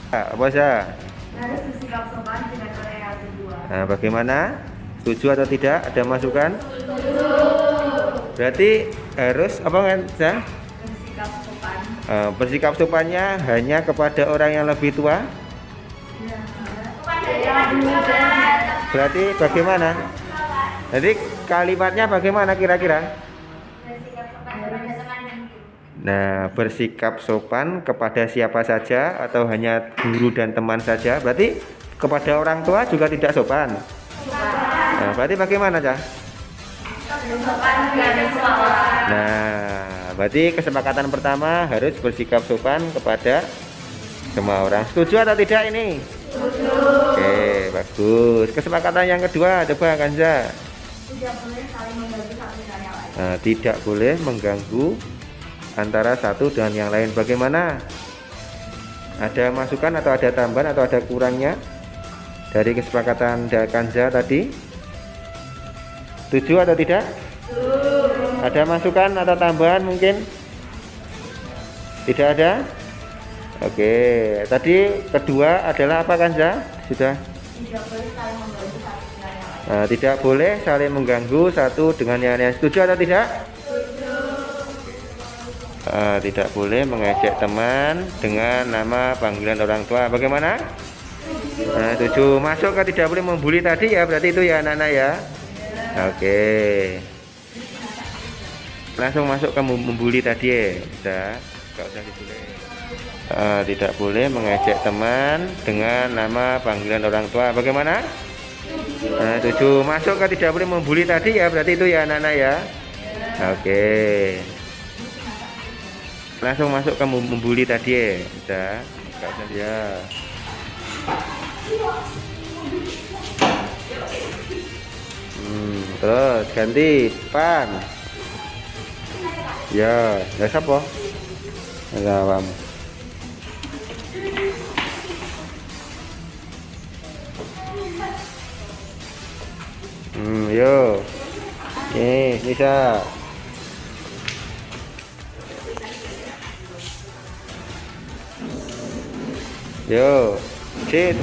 Apa saja? Harus bersikap sopan dengan orang yang kedua. Nah, bagaimana? Setuju atau tidak? Ada masukan? Berarti harus apa kan? Bersikap sopan. Bersikap sopannya hanya kepada orang yang lebih tua. Berarti bagaimana? Jadi kalimatnya bagaimana kira-kira? Nah, bersikap sopan kepada siapa saja atau hanya guru dan teman saja? Berarti kepada orang tua juga tidak sopan. Nah, berarti bagaimana, Cah? Nah, berarti kesepakatan pertama harus bersikap sopan kepada semua orang. Setuju atau tidak ini? Setuju. Oke, bagus. Kesepakatan yang kedua, coba Kanza. Tidak boleh saling mengganggu satu dengan yang lain. Nah, tidak boleh mengganggu antara satu dengan yang lain. Bagaimana? Ada masukan atau ada tambahan atau ada kurangnya dari kesepakatan Kanza tadi? Setuju atau tidak? Setuju. Ada masukan atau tambahan mungkin? Tidak ada? Oke, tadi kedua adalah apa Kanza? Sudah? Tidak boleh saling mengganggu satu dengan yang lain. Nah, tidak boleh saling mengganggu satu dengan yang lain. Setuju atau tidak? Setuju. Tidak boleh mengejek teman dengan nama panggilan orang tua. Bagaimana? Nah, setuju. Masuk ke tidak boleh membuli tadi ya, berarti itu ya anak-anak ya. Oke. Langsung masuk ke membuli tadi ya. Sudah, nggak usah dibully. Tidak boleh mengejek teman dengan nama panggilan orang tua. Bagaimana? Nah, setuju. Masuk ke tidak boleh membuli tadi ya, berarti itu ya anak-anak ya. Oke. Langsung masuk ke membuli tadi ya. Sudah, nggak usah ya. Terus ganti pan. Ya, ya siapa? Ada kamu. Yo. Bisa. Yo, sit.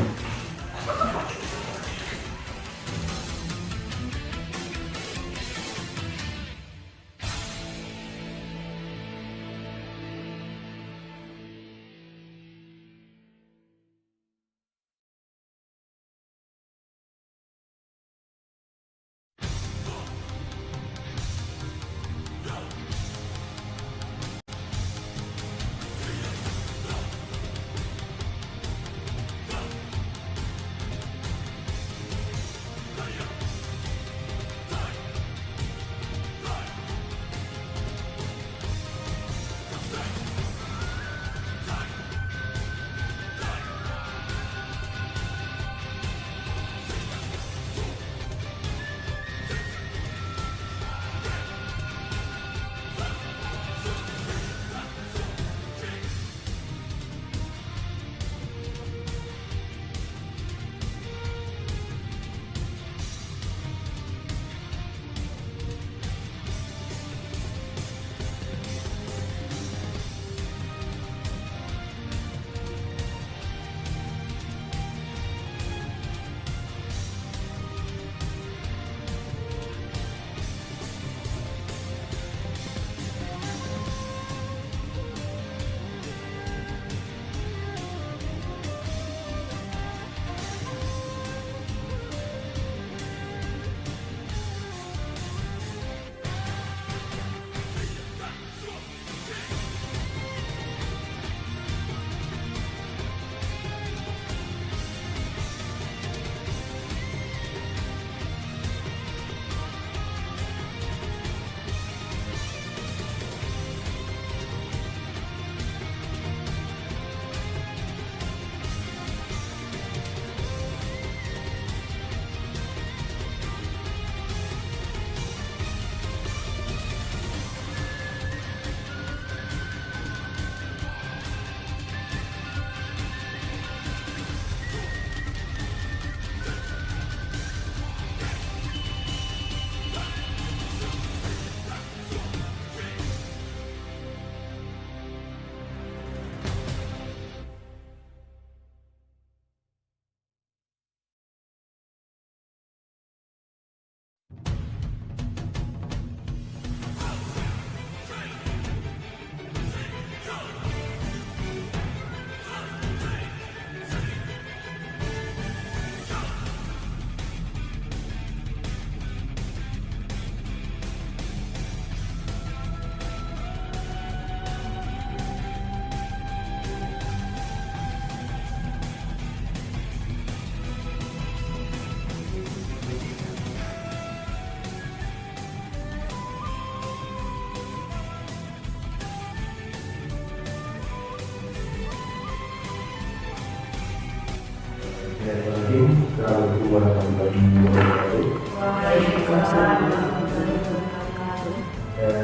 Assalamualaikum warahmatullahi wabarakatuh. Waalaikumsalam warahmatullahi wabarakatuh.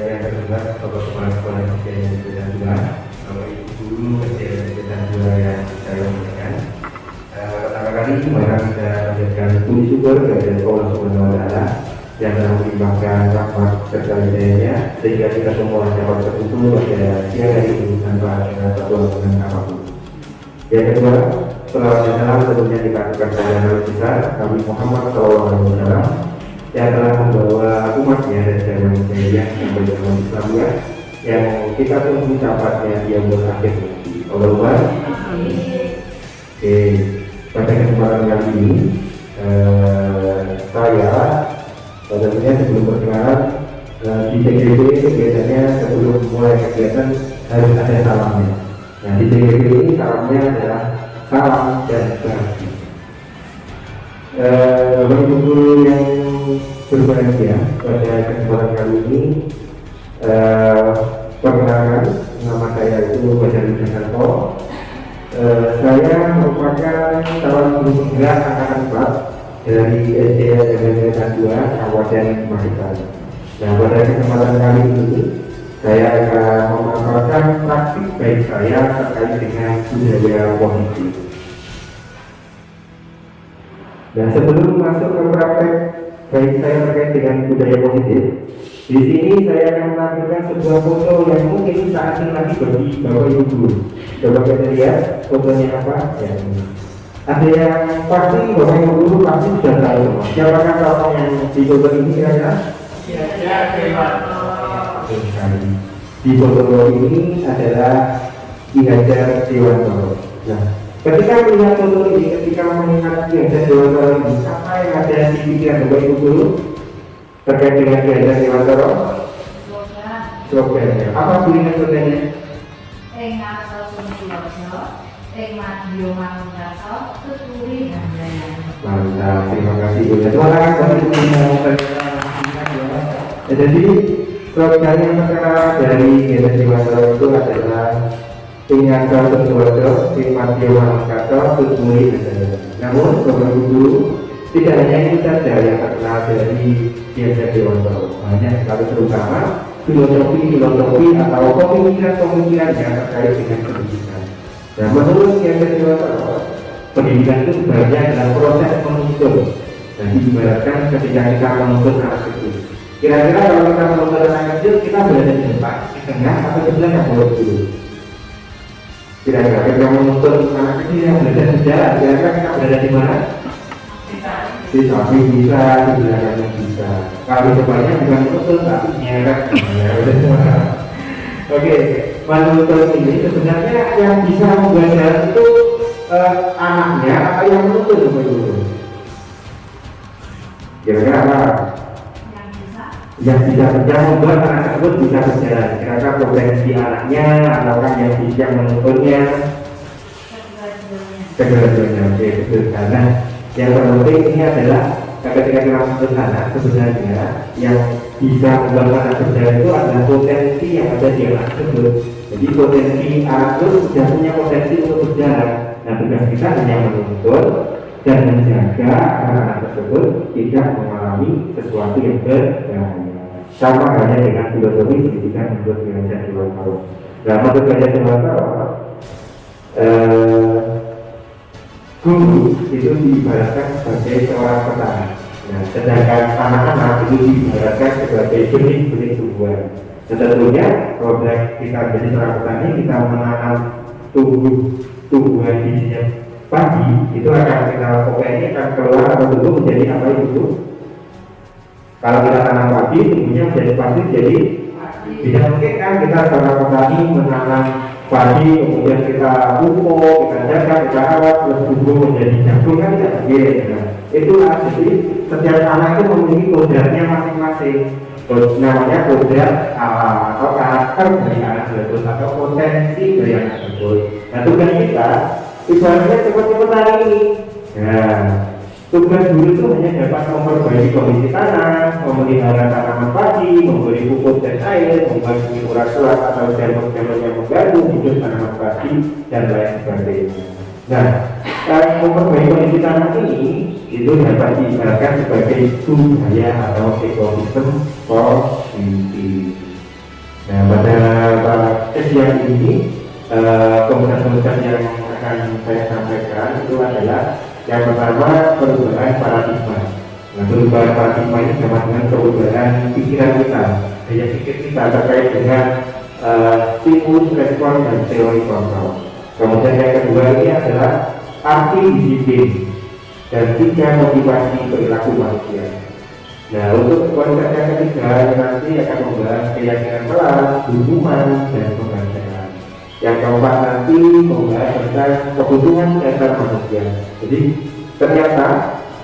Yang kedua, Bapak Kepala Sekolah SD Negeri 2, Bapak Ibu Guru SD Negeri 2 yang saya muliakan. Pertama kali mari kita panjatkan puji syukur kepada Allah Subhanahu wa Ta'ala yang telah melimpahkan rahmat serta hidayahnya sehingga kita semua dapat terkumpul pada siang hari ini tanpa ada satu halangan apapun. Yang kedua, selawat dan salam tentunya dikatakan kepada Nabi besar Nabi Muhammad SAW yang telah membawa umatnya dari zaman jahiliyah sampai zaman Islamiyah yang kita tunggu dapatnya di umur akhir nanti. Allahumma amin. Pada kesempatan kali ini saya tentunya sebelum perkenalan di TGP itu biasanya sebelum mulai kegiatan harus ada salamnya. Nah di TGP ini salamnya adalah salam dan bagi. Bapak Ibu Guru yang berbahagia, pada kesempatan kali ini perkenalkan, nama saya itu Badari Jakarta. Saya merupakan calon guru penggerak angkatan 4 dari SD Negeri 2 Kabupaten Magetan. Nah pada kesempatan kali ini saya akan memaparkan praktik baik saya terkait dengan budaya positif. Dan sebelum masuk ke praktek baik saya terkait dengan budaya positif, di sini saya akan menampilkan sebuah foto yang mungkin saat ini lagi bagi Bapak Ibu Guru. Coba kita lihat fotonya apa? Ya, ini. Ada yang pasti Bapak Ibu Guru pasti sudah tahu. Siapakah orang yang di foto ini kira-kira? Ya, Di foto ini adalah Ki Hajar Dewantara. Nah, ketika melihat foto ini, ketika mengingat Ki Hajar Dewantara ini, apa yang ada di pikiran Bapak Ibu Guru terkait dengan Ki Hajar Dewantara? Slogannya. Apa bunyi slogannya? Ing asal Suntiyojo, ing madya manungsa, seturi handayani. Mantap, terima kasih Bu. Terima kasih. Jadi slogan yang terkenal dari Ki Hajar Dewantara itu adalah Ingasal Suntiyojo, ing madya manungsa, seturi handayani. Namun Bapak Ibu Guru, tidak hanya itu saja yang terkenal dari Ki Hajar Dewantara, banyak sekali terutama filosofi atau pemikiran yang terkait dengan pendidikan. Nah, menurut Ki Hajar Dewantara, pendidikan itu sebenarnya adalah proses menuntun. Nah, diibaratkan ketika kita menuntun anak kecil. Kira-kira kalau kita menuntun anak kecil, kita berada di depan, di tengah, atau di belakang mulut dulu? Kira-kira ketika menuntun anak kecil yang belajar berjalan, kira-kira kita berada di mana? Di samping bisa, di belakangnya bisa. Kalau depannya bukan menuntun, tapi nyeret. Oke, menuntun ini sebenarnya yang bisa membuat jalan itu anaknya atau yang menuntun begitu. Kira-kira apa? Yang membuat anak tersebut bisa berjalan. Kira-kira potensi anaknya ataukah yang bisa menuntunnya? Kedua-duanya. Oke, betul. Karena yang terpenting ini adalah ketika kita menuntun anak, sebenarnya yang bisa membuat anak berjalan itu adalah potensi yang ada di anak tersebut. Jadi potensi anak itu sudah punya potensi untuk berjalan. Nah, tugas kita hanya menuntun dan menjaga anak tersebut tidak mengalami sesuatu yang berbahaya. Sama halnya dengan filosofi pendidikan menurut Ki Hajar Dewantara. Nah, menurut Ki Hajar Dewantara, guru itu diibaratkan sebagai seorang petani. Nah, sedangkan anak-anak itu diibaratkan sebagai benih-benih tumbuhan. Tentunya kalau kita menjadi seorang petani, kita menanam tumbuhan bijinya padi, itu akan kita ini akan keluar atau tumbuh menjadi apa itu? Kalau kita tanam padi, tumbuhnya menjadi padi, jadi tidak mungkin kan kita seorang petani menanam padi, kemudian kita pupuk, kita jaga, kita rawat, terus tumbuh menjadi jagung, kan tidak mungkin. Nah, itulah jadi setiap anak itu memiliki kodratnya masing-masing. Namanya kodrat atau karakter dari anak tersebut atau potensi dari anak tersebut. Nah, tugas kita ibaratnya seperti petani ini. Nah, tugas guru itu hanya dapat memperbaiki kondisi tanah, memelihara tanaman padi, memberi pupuk dan air, membantu urat-urat atau jamur-jamur yang mengganggu hidup tanaman padi dan lain sebagainya. Nah, memperbaiki kondisi tanah ini itu dapat diibaratkan sebagai budaya atau ekosistem positif. Nah, pada sesi ini komunitas-komunitas yang akan saya sampaikan itu adalah yang pertama perubahan paradigma. Nah, perubahan paradigma ini sama dengan perubahan pikiran kita, daya pikir kita terkait dengan stimulus, respon, dan teori kontrol. Kemudian yang kedua ini adalah arti disiplin dan tiga motivasi perilaku manusia. Nah, untuk konsep yang ketiga nanti akan membahas keyakinan kelas, hukuman, dan pembelajaran. Yang keempat nanti membahas tentang kebutuhan dasar manusia. Jadi ternyata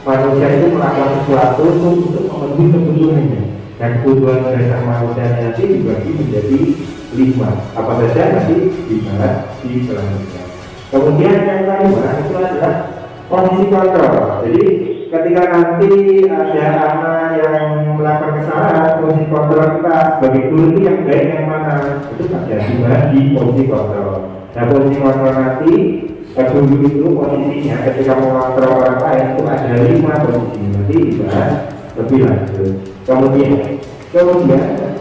manusia itu melakukan sesuatu untuk memenuhi kebutuhannya. Dan kebutuhan dasar manusia nanti dibagi menjadi 5. Apa saja nanti dibahas di selanjutnya. Kemudian yang kelima itu adalah posisi kontrol. Jadi ketika nanti ada anak yang melakukan kesalahan, posisi kontrol kita sebagai guru itu yang baik yang mana, itu ada dibahas di posisi kontrol. Nah, posisi kontrol nanti guru itu posisinya ketika mengontrol orang lain itu ada 5 posisi, nanti dibahas lebih lanjut. Kemudian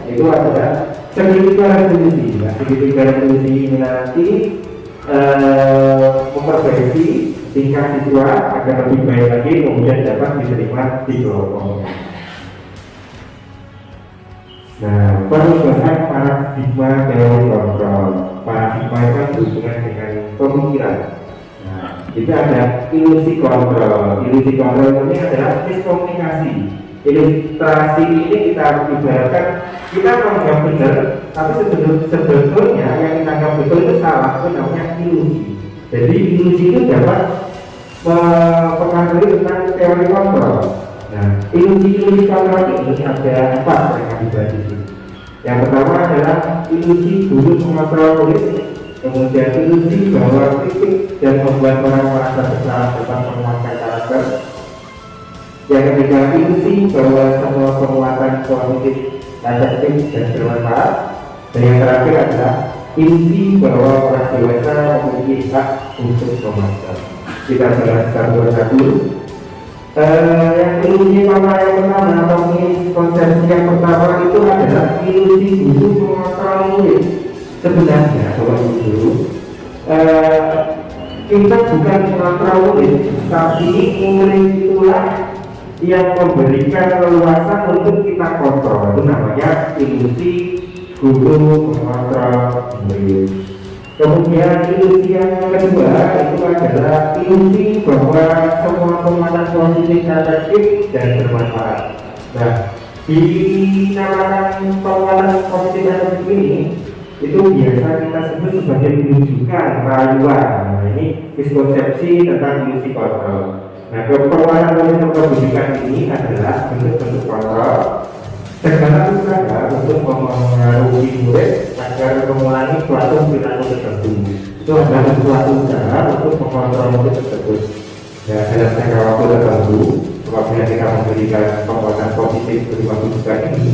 itu adalah segitiga revolusi. Nah, segitiga revolusi ini nanti memperbaiki tingkat siswa agar lebih baik lagi, kemudian dapat diterima di kelompoknya. Nah, perubahan paradigma teori kontrol. Paradigma itu berhubungan dengan pemikiran. Nah, itu ada ilusi kontrol. Ilusi kontrol ini adalah miskomunikasi. Ilustrasi ini kita ibaratkan kita menganggap benar, tapi sebetulnya yang kita anggap betul itu salah, itu namanya ilusi. Jadi ilusi itu dapat mempengaruhi tentang teori kontrol. Nah, ilusi kontrol ini ada 4 yang dibahas di sini. Yang pertama adalah ilusi guru mengontrol murid, kemudian ilusi bahwa kritik dan membuat orang merasa bersalah dapat menguatkan karakter. Yang ketiga, ilusi bahwa semua penguatan positif efektif dan bermanfaat. Dan yang terakhir adalah ilusi bahwa orang dewasa memiliki hak untuk memaksa. Kita bahas satu persatu. Yang ilusi yang pertama atau konsepsi yang pertama itu adalah ilusi guru mengontrol murid. Sebenarnya kalau guru kita bukan mengontrol murid, tapi murid itulah yang memberikan leluasan untuk kita kontrol. Itu namanya ilusi guru mengontrol murid. Kemudian ilusi yang kedua itu adalah ilusi bahwa semua penguatan positif efektif dan bermanfaat. Nah, dinamakan penguatan positif efektif ini itu biasa kita sebut sebagai rujukan rayuan. Nah, ini miskonsepsi tentang ilusi kontrol. Nah, penguatan positif rujukan ini adalah bentuk-bentuk kontrol segala usaha untuk mempengaruhi murid agar mengulangi suatu perilaku tertentu. Itu adalah suatu usaha untuk mengontrol murid tersebut. Ya, dalam jangka waktu tertentu, apabila kita memberikan penguatan positif berupa rujukan ini,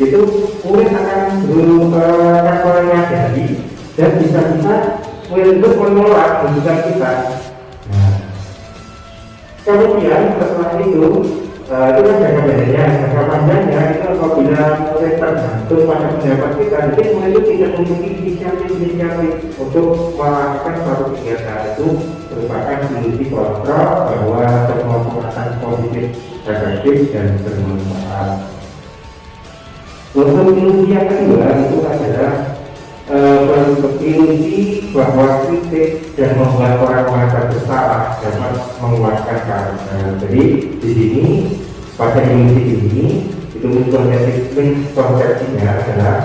itu murid akan menyadari dan bisa-bisa murid itu menolak rujukan kita. Nah, kemudian setelah itu kan jangka pendeknya, jangka panjangnya itu apabila murid tergantung pada pendapat kita, jadi murid itu tidak memiliki inisiatif untuk melakukan suatu kegiatan. Itu merupakan ilusi kontrol bahwa semua penguatan positif efektif dan bermanfaat. Untuk ilusi yang kedua itu adalah ilusi bahwa kritik dan membuat orang merasa bersalah dapat menguatkan karakter. Jadi di sini pada ilusi ini itu konsepsinya adalah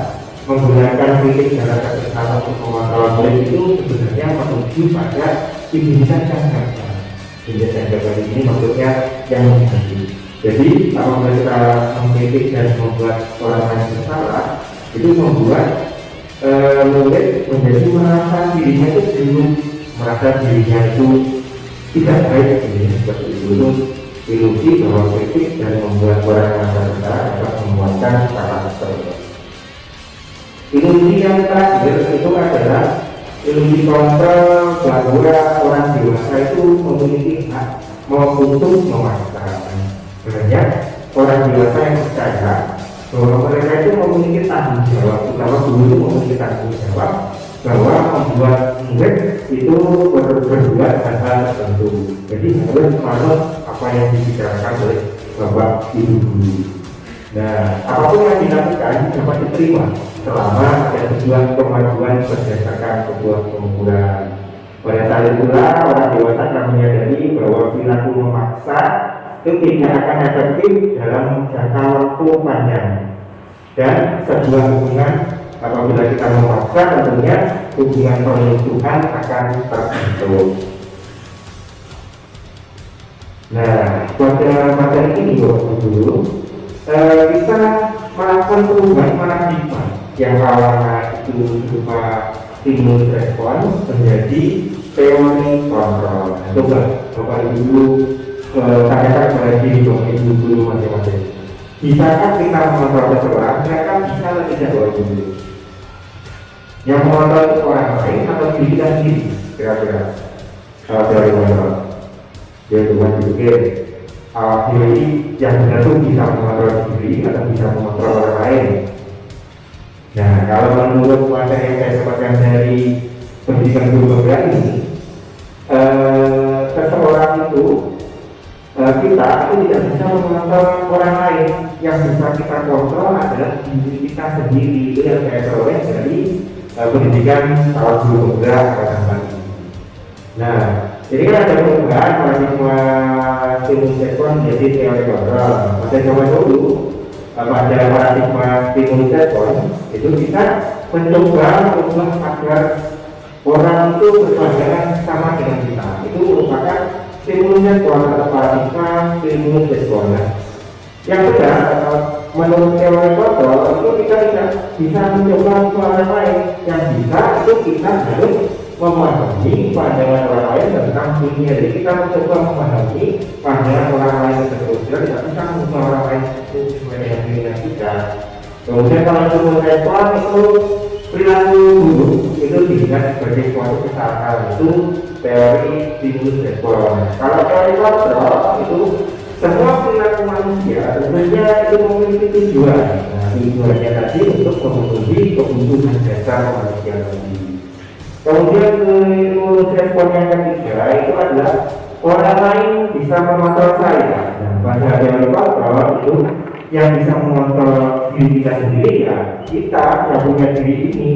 menggunakan kritik dan rasa bersalah untuk mengontrol murid itu sebenarnya menuju pada kebijakan jangka. Kebijakan jangka ini maksudnya yang menjadi. Jadi apabila kita mengkritik dan membuat orang lain bersalah, itu membuat murid menjadi merasa dirinya itu belum, merasa dirinya itu tidak baik, seperti itu. Ilusi bahwa kritik dan membuat orang merasa bersalah dapat menguatkan karakter. Ilusi yang terakhir itu adalah lebih kontrol bahwa orang dewasa itu memiliki hak untuk memaksa. Sebenarnya orang dewasa yang percaya bahwa mereka itu memiliki tanggung jawab, terutama guru itu memiliki tanggung jawab bahwa membuat murid itu berbuat hal-hal tertentu. Jadi harus manut apa yang dibicarakan oleh bapak ibu guru. Nah, apapun yang dilakukan dapat diterima selama ada tujuan kemajuan berdasarkan sebuah pengukuran. Pada saat itulah orang dewasa akan menyadari bahwa perilaku memaksa itu tidak akan efektif dalam jangka waktu panjang, dan sebuah hubungan apabila kita memaksa tentunya hubungan permusuhan akan terbentuk. Nah, pada materi ini dulu kita melakukan perubahan paradigma yang awalnya itu berupa stimulus respon menjadi teori kontrol. Coba Bapak Ibu tanyakan kepada diri Bapak Ibu guru masing-masing. Bisakah kita mengontrol seseorang? Mereka bisa atau tidak Bapak Ibu? Yang mengontrol itu orang lain atau diri kita sendiri? Kira-kira kalau teori kontrol ya Tuhan dipikir diri yang benar itu bisa mengontrol diri atau bisa mengontrol orang lain. Nah, kalau menurut materi yang saya dapatkan dari pendidikan guru beberapa ini, seseorang itu kita itu tidak bisa mengontrol orang lain. Yang bisa kita kontrol adalah diri kita sendiri. Itu yang saya peroleh dari pendidikan tahun guru beberapa tadi. Nah, jadi kan ada perubahan paradigma stimulus respon menjadi teori kontrol. Saya coba dulu pada paradigma stimulus respon itu kita mencoba mengubah agar orang itu berpandangan sama dengan kita. Itu merupakan stimulus respon atau paradigma stimulus respon. Yang benar menurut teori kontrol itu kita tidak bisa mencoba orang lain. Yang bisa itu kita harus memahami pandangan orang lain tentang dunia. Jadi kita mencoba memahami pandangan orang lain tersebut. Kita tidak bisa mengubah orang lain itu sesuai dengan dunia kita. Kemudian kalau stimulus respon itu perilaku buruk itu dilihat sebagai suatu kesalahan, itu teori stimulus respon. Kalau teori kontrol itu semua perilaku manusia tentunya itu memiliki tujuan. Nah, tujuannya tadi untuk memenuhi kebutuhan dasar manusia tadi. Kemudian stimulus respon yang ketiga itu adalah orang lain bisa mengontrol saya. Nah, pada teori kontrol itu yang bisa mengontrol diri kita sendiri ya kita yang punya diri ini,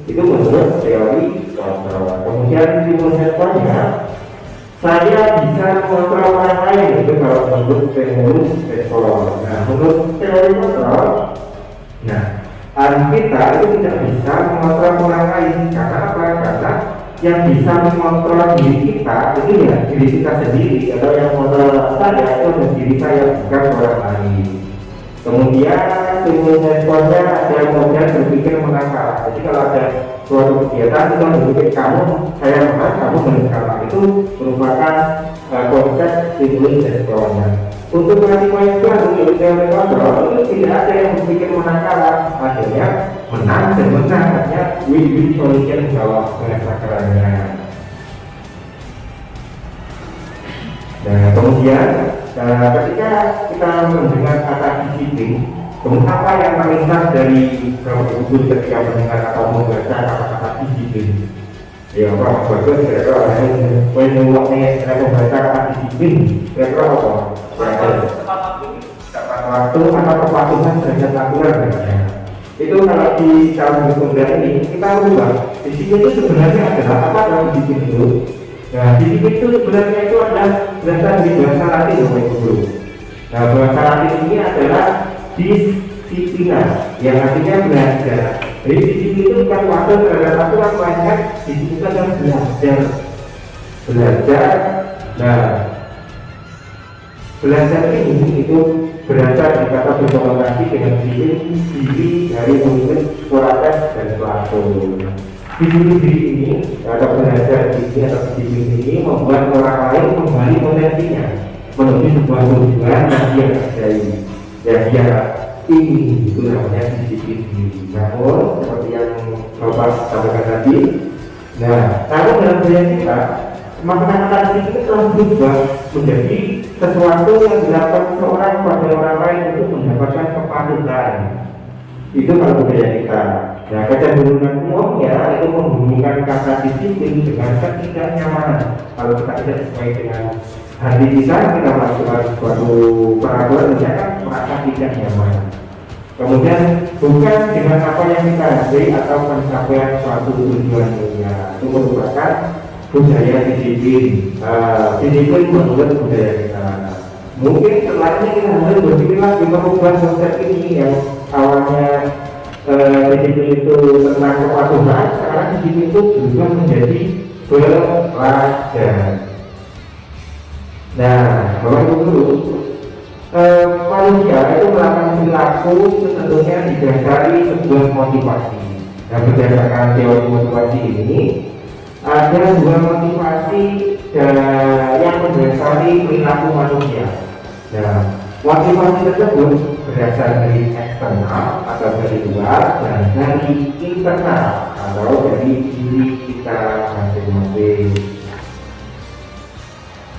itu menurut teori kontrol. Kemudian stimulus responnya saya bisa mengontrol orang lain, itu kalau menurut stimulus respon. Nah, menurut teori kontrol, nah kita itu tidak bisa mengontrol orang lain. Karena apa? Karena yang bisa mengontrol diri kita itu ya diri kita sendiri. Kalau yang mengontrol saya itu diri saya, bukan orang lain. Kemudian stimulus responnya ada yang kemudian berpikir menakar. Jadi kalau ada suatu kegiatan itu berpikir kamu, saya menang, kamu menang, itu merupakan konsep stimulus responnya. Untuk paradigma yang baru yaitu teori kontrol itu tidak ada yang berpikir menakar, akhirnya menang dan menang, artinya win-win solution kalau bahasa kerennya. Nah, kemudian ketika kita mendengar kata disiplin, kemudian apa yang terlintas dari Ibu ketika mendengar atau membaca kata-kata disiplin? Ya, Pak bagus, kira-kira orang yang membaca kata disiplin, kira-kira apa? Tepat waktu atau kepatuhan terhadap aturan. Itu kalau di dalam hukum ini kita ubah. Disiplin itu sebenarnya adalah apa dalam disiplin itu? Nah, disiplin itu sebenarnya itu adalah berasal dari bahasa Latin, Bapak Ibu. Nah, bahasa Latin ini adalah disiplina, yang artinya belajar. Jadi disiplin itu bukan waktu terhadap aturan, melainkan disiplin adalah belajar. Nah, belajar ini itu berasal dari kata berkolaborasi dengan diri dari pemimpin Sokrates dan Plato. Diri ini atau belajar ini atau disiplin ini membuat orang lain kembali potensinya menuju sebuah tujuan yang dia kerjai, yang dia ingin. Itu namanya disiplin diri. Namun seperti yang Bapak sampaikan tadi, Nah, namun dalam budaya kita, makna kata asing itu telah berubah menjadi sesuatu yang dilakukan seorang pada orang lain untuk mendapatkan kepatuhan. Itu kalau budaya kita. Nah, kecenderungan umumnya itu menghubungkan kata disiplin dengan ketidaknyamanan. Kalau kita tidak sesuai dengan hati kita melakukan suatu peraturan, kita kan merasa tidak nyaman. Kemudian bukan dengan apa yang kita hargai atau pencapaian suatu tujuan dunia. Itu merupakan budaya disiplin. Disiplin menurut budaya kita. Mungkin setelahnya kita harus berpikir lagi merubah konsep ini yang awalnya disiplin itu tentang kepatuhan, sekarang disiplin itu juga menjadi belajar. Nah, Bapak Ibu dulu, manusia itu melakukan perilaku tentunya didasari sebuah motivasi. Nah, berdasarkan teori motivasi ini, ada dua motivasi yang mendasari perilaku manusia. Nah, motivasi tersebut berasal dari eksternal atau dari luar dan dari internal atau dari diri kita masing-masing.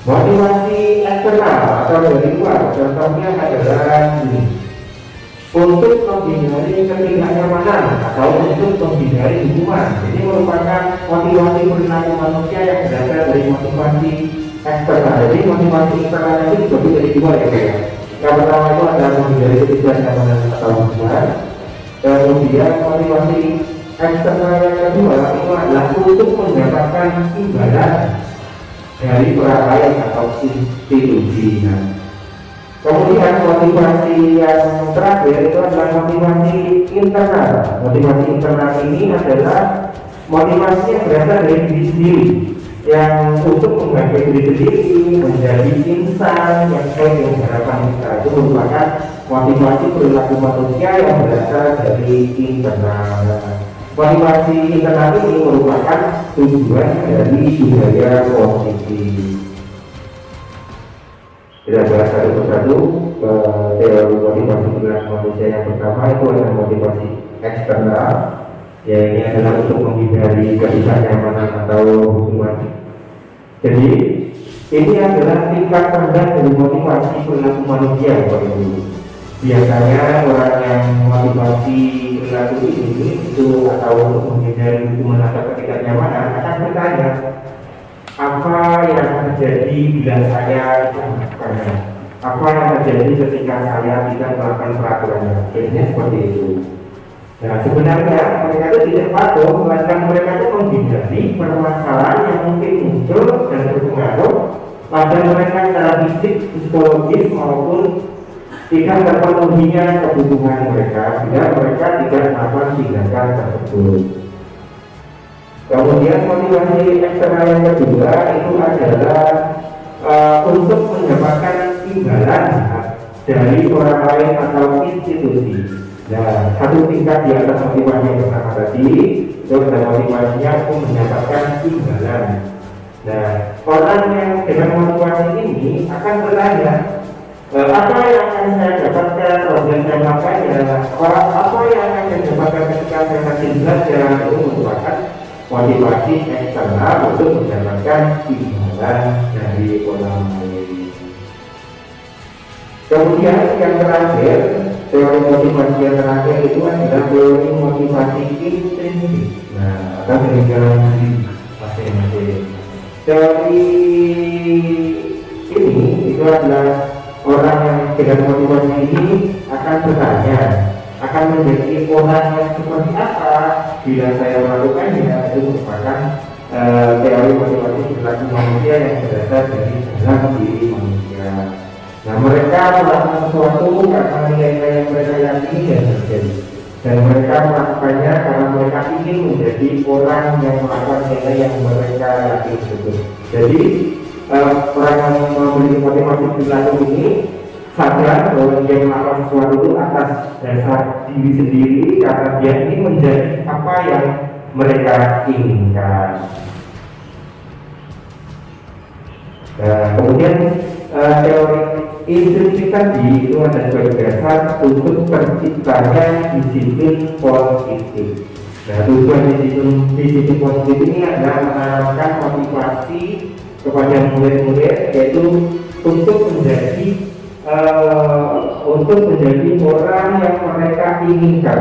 Motivasi eksternal atau dari luar contohnya adalah ini, untuk menghindari ketidaknyamanan atau untuk menghindari hukuman. Ini merupakan motivasi perilaku manusia yang berasal dari motivasi eksternal. Jadi motivasi eksternal itu dibagi dari dua ya. Yang pertama itu adalah menghindari ketidaknyamanan atau hukuman. Kemudian motivasi eksternal yang kedua itu adalah untuk mendapatkan imbalan dari orang lain atau institusi. Nah, kemudian motivasi yang terakhir itu adalah motivasi internal. Motivasi internal ini adalah motivasi yang berasal dari diri sendiri, yang untuk menghargai diri sendiri menjadi insan yang sesuai dengan harapan kita. Itu merupakan motivasi perilaku manusia yang berasal dari internal. Motivasi internal ini merupakan tujuan dari budaya positif. Kita bahas satu persatu. Teori motivasi perilaku manusia yang pertama itu adalah motivasi eksternal, ya ini adalah untuk menghindari ketidaknyamanan atau hukuman. Jadi ini adalah tingkat rendah dari motivasi perilaku manusia. Biasanya orang yang motivasi perilaku ini itu atau untuk menghindari hukuman atau ketidaknyamanan akan bertanya, apa yang terjadi bila saya melakukannya? Apa yang terjadi ketika saya tidak melakukan peraturannya? Biasanya seperti itu. Nah, sebenarnya mereka itu tidak patuh, melainkan mereka itu menghindari permasalahan yang mungkin muncul dan berpengaruh pada mereka secara fisik, psikologis maupun tidak terpenuhinya kebutuhan mereka, bila mereka tidak melakukan tindakan tersebut. Kemudian motivasi eksternal yang kedua itu adalah untuk mendapatkan imbalan dari orang lain atau institusi. Nah, satu tingkat di atas motivasi yang pertama tadi itu adalah motivasinya untuk mendapatkan imbalan. Nah, orang yang dengan motivasi ini akan bertanya, apa yang akan saya dapatkan kalau saya melakukannya? Apa yang akan saya dapatkan ketika saya masih belajar? Itu merupakan motivasi eksternal untuk mendapatkan imbalan dari orang lain. Kemudian yang terakhir, teori motivasi yang terakhir itu adalah teori motivasi intrinsik. Nah, atau dari dalam diri masing-masing. Teori ini itu adalah orang yang dengan motivasi ini akan bertanya, akan menjadi orang yang seperti apa bila saya melakukannya. Itu merupakan teori motivasi perilaku manusia yang berasal dari dalam diri manusia. Nah, mereka melakukan sesuatu karena nilai-nilai yang mereka yakini dan terjadi, dan mereka melakukannya karena mereka ingin menjadi orang yang melakukan nilai yang mereka yakini tersebut. Jadi orang yang memiliki motivasi perilaku ini sadar bahwa dia melakukan sesuatu itu atas dasar diri sendiri karena dia ingin menjadi apa yang mereka inginkan. Nah, kemudian teori intrinsik tadi itu ada sebagai dasar untuk terciptanya disiplin positif. Nah, tujuan disiplin positif ini adalah menanamkan motivasi kepada murid-murid, yaitu untuk menjadi orang yang mereka inginkan,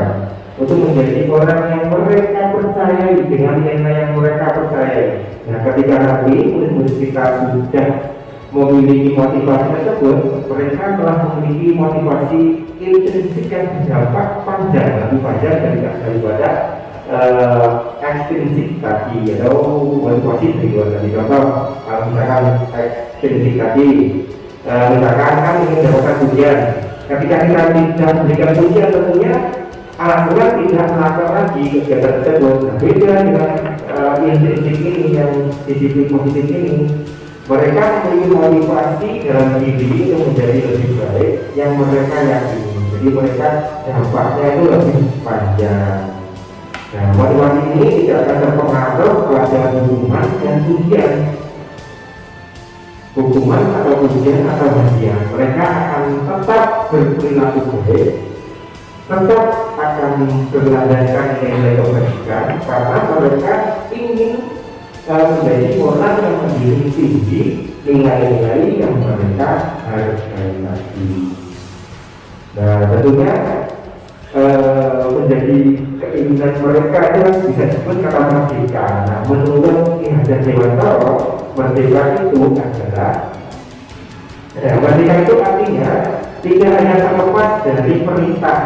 untuk menjadi orang yang mereka percayai dengan nilai yang mereka percayai. Nah, ketika nanti murid-murid kita sudah memiliki motivasi tersebut, mereka telah memiliki motivasi intrinsik yang berdampak panjang, lebih panjang daripada ekstrinsik tadi, atau motivasi dari luar tadi. Contoh, misalkan ekstrinsik tadi, misalkan kan ingin mendapatkan pujian. Ketika kita tidak memberikan pujian, tentunya anak-anak tidak melakukan lagi kegiatan tersebut. Nah, beda dengan intrinsik ini, yang disiplin positif ini, mereka memiliki motivasi dalam diri untuk menjadi lebih baik yang mereka yakini. Jadi mereka dampaknya itu lebih panjang. Nah, motivasi ini tidak akan terpengaruh pada hukuman dan pujian. Hukuman atau pujian atau hadiah, mereka akan tetap berperilaku baik, tetap akan berlandaskan nilai kebaikan, karena mereka ingin menjadi orang yang menjunjung tinggi nilai-nilai yang mereka hargai lagi. Nah, tentunya menjadi keinginan mereka itu bisa disebut kata merdeka. Nah, menurut Ki Hajar Dewantara, merdeka itu adalah merdeka itu artinya tidak hanya terlepas dari perintah,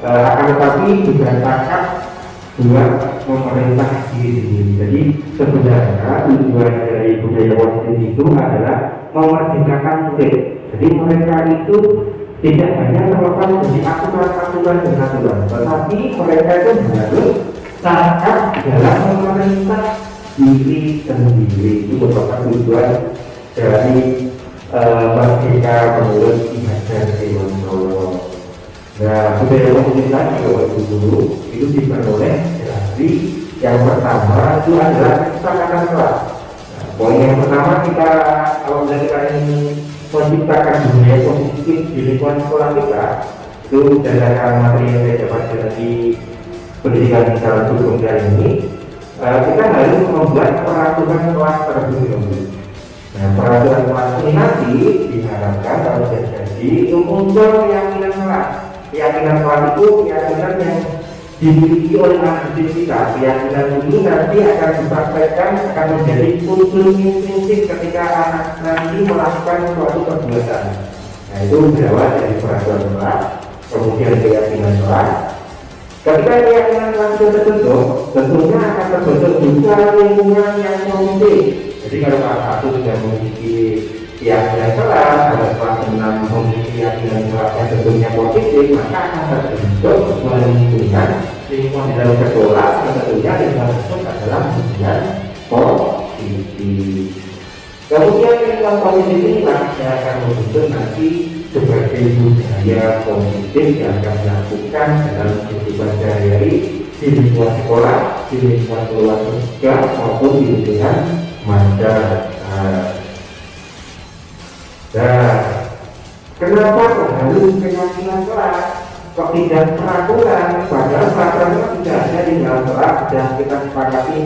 akan tetapi juga cakap buat memerintah diri sendiri. Jadi sebenarnya tujuan dari budaya positif itu adalah memerdekakan murid. Jadi mereka itu tidak hanya terlepas dari aturan-aturan dan aturan, tetapi mereka itu harus cakap dalam memerintah diri sendiri. Itu merupakan tujuan dari merdeka menurut Ki Hajar Dewantara. Nah, budaya positif tadi kalau dulu itu diperoleh dari yang pertama itu adalah kesepakatan kelas. Nah, poin yang pertama, kita kalau kita ingin menciptakan budaya positif di lingkungan sekolah kita, itu berdasarkan materi yang saya dapat dari pendidikan secara sebelumnya ini, kita harus membuat peraturan kelas terlebih dahulu. Nah, peraturan kelas ini nanti diharapkan kalau jadi itu muncul keyakinan kelas. Keyakinan kelas itu keyakinan yang dimiliki oleh anak didik kita. Keyakinan ini nanti akan disampaikan, akan menjadi unsur prinsip ketika anak nanti melakukan suatu perbuatan. Nah, itu berawal dari peraturan kelas, kemudian keyakinan kelas. Ketika keyakinan kelas sudah terbentuk, tentunya akan terbentuk juga lingkungan yang positif. Jadi kalau kelas 1 sudah memiliki keyakinan kelas, kalau kelas 6 memiliki keyakinan kelas yang tentunya positif, maka akan terbentuk lingkungan di dalam sekolah yang tentunya lingkungan tersebut adalah lingkungan positif. Kemudian lingkungan positif ini yang akan membentuk nanti sebagai budaya positif yang akan dilakukan dalam kehidupan sehari-hari di lingkungan sekolah, di lingkungan keluarga maupun di lingkungan masyarakat. Nah, kenapa harus keyakinan kelas? Kok tidak peraturan? Padahal peraturan itu tidak ada di dalam kelas dan kita sepakati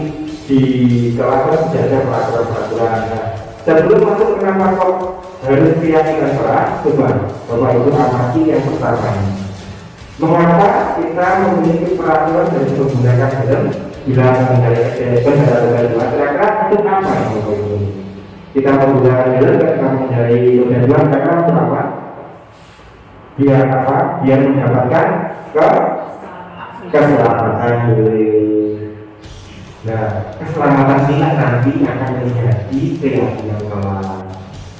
di kelas tidak ada peraturan-peraturan. Nah, sebelum masuk kenapa kok harus keyakinan kelas? Coba Bapak Ibu amati yang pertama ini. Mengapa kita memiliki peraturan dan menggunakan helm bila mengendarai kendaraan dua? Kira-kira itu apa yang Bapak Ibu? Kita menggunakan helm ketika mengendarai roda dua karena apa? Biar apa? Biar mendapatkan keselamatan. Nah, keselamatan ini nanti akan menjadi keyakinan kelas.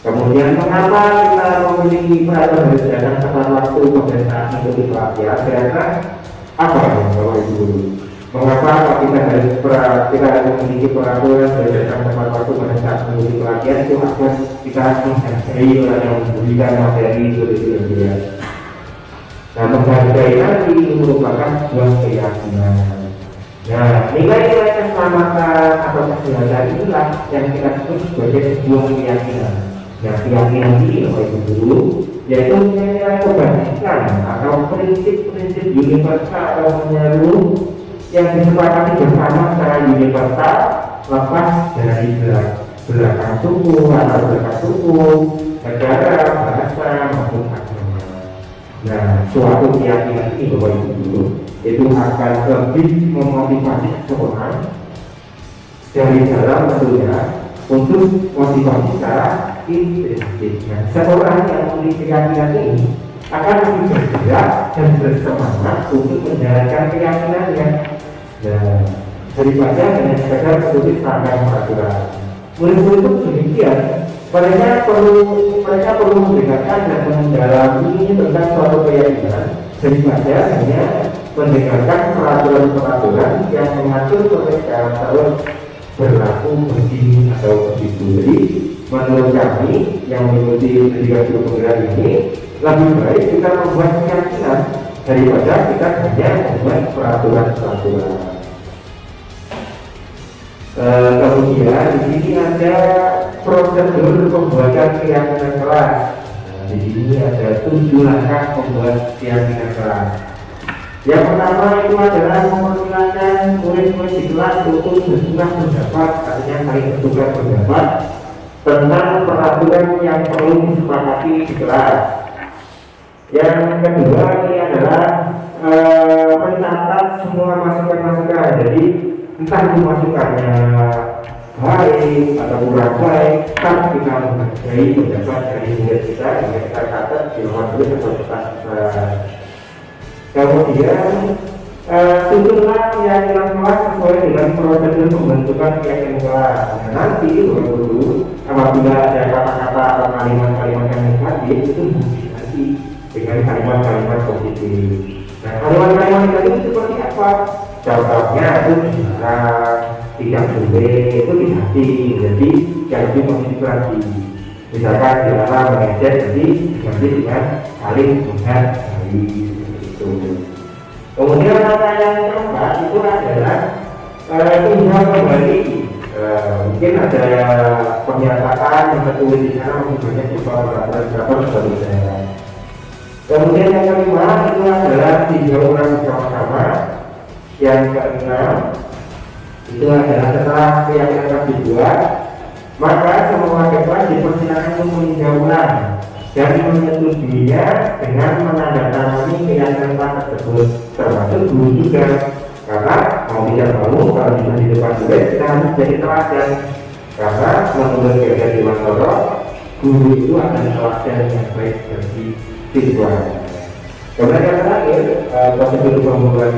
Kemudian mengapa kita memiliki peraturan berdasarkan tepat waktu pada saat mengikuti pelatihan? Karena apa yang Bapak Ibu? Mengapa kita harus memiliki peraturan berdasarkan tepat waktu pada saat mengikuti pelatihan? Itu agar kita menghargai orang yang memberikan materi itu dia. Nah, menghargai nanti merupakan sebuah keyakinan. Nah, nilai-nilai keselamatan atau kesehatan inilah yang kita sebut sebagai sebuah keyakinan. Nah, keyakinan ini Bapak Ibu dulu, yaitu nilai kebajikan atau prinsip-prinsip universal atau menyeluruh yang disepakati bersama secara universal lepas dari belakang suku, latar belakang suku, negara, bahasa maupun agama. Nah, suatu keyakinan ini Bapak Ibu itu akan lebih memotivasi seseorang dari dalam tentunya untuk motivasi secara intrinsik. Nah, seorang yang memiliki keyakinan ini akan lebih bergerak dan bersemangat untuk menjalankan keyakinannya. Nah, daripada hanya sekedar menulis serangkaian peraturan. Murid-murid itu demikian, mereka perlu mendengarkan dan mendalami tentang suatu keyakinan daripada hanya mendengarkan peraturan-peraturan yang mengatur mereka terus berlaku begini atau begitu. Jadi menurut kami yang mengikuti pendidikan guru penggerak ini, lebih baik kita membuat keyakinan daripada kita hanya membuat peraturan-peraturan. Kemudian di sini ada prosedur pembuatan keyakinan kelas. Nah, di sini ada 7 langkah pembuat keyakinan kelas. Yang pertama itu adalah mempersilahkan murid-murid di kelas untuk bertukar pendapat, artinya saling bertukar pendapat tentang peraturan yang perlu disepakati di kelas. Yang kedua ini adalah mencatat semua masukan-masukan. Jadi entah itu masukannya baik atau kurang baik, kan kita menghargai pendapat dari murid kita yang kita catat di nomor tulis atau kertas. Kemudian susunlah keyakinan kelas sesuai dengan prosedur pembentukan keyakinan kelas. Nah, nanti dulu apabila ada kata-kata atau kalimat-kalimat yang negatif itu diganti dengan kalimat-kalimat positif. Nah, kalimat-kalimat negatif itu seperti apa? Contohnya itu tidak boleh, itu diganti jadi ganti positif lagi. Misalkan dilarang mengejek, jadi diganti dengan saling menghargai. Kemudian kata yang keempat itu adalah tinggal kembali. Mungkin ada pernyataan yang tertulis di sana, mungkin banyak juga peraturan sebagainya. Kemudian yang kelima itu adalah 3 orang bersama-sama. Yang keenam itu adalah setelah keyakinan kelas dibuat, maka semua kelas dipersilakan untuk meninjau ulang dan menyetujuinya dengan menandatangani keyakinan kelas tersebut, termasuk guru juga, karena mau tidak mau kalau bisa di depan murid kita harus jadi teladan, karena menurut Geger Dewantoro guru itu akan teladan yang baik bagi siswa. Kemudian yang terakhir, prosedur pembuatan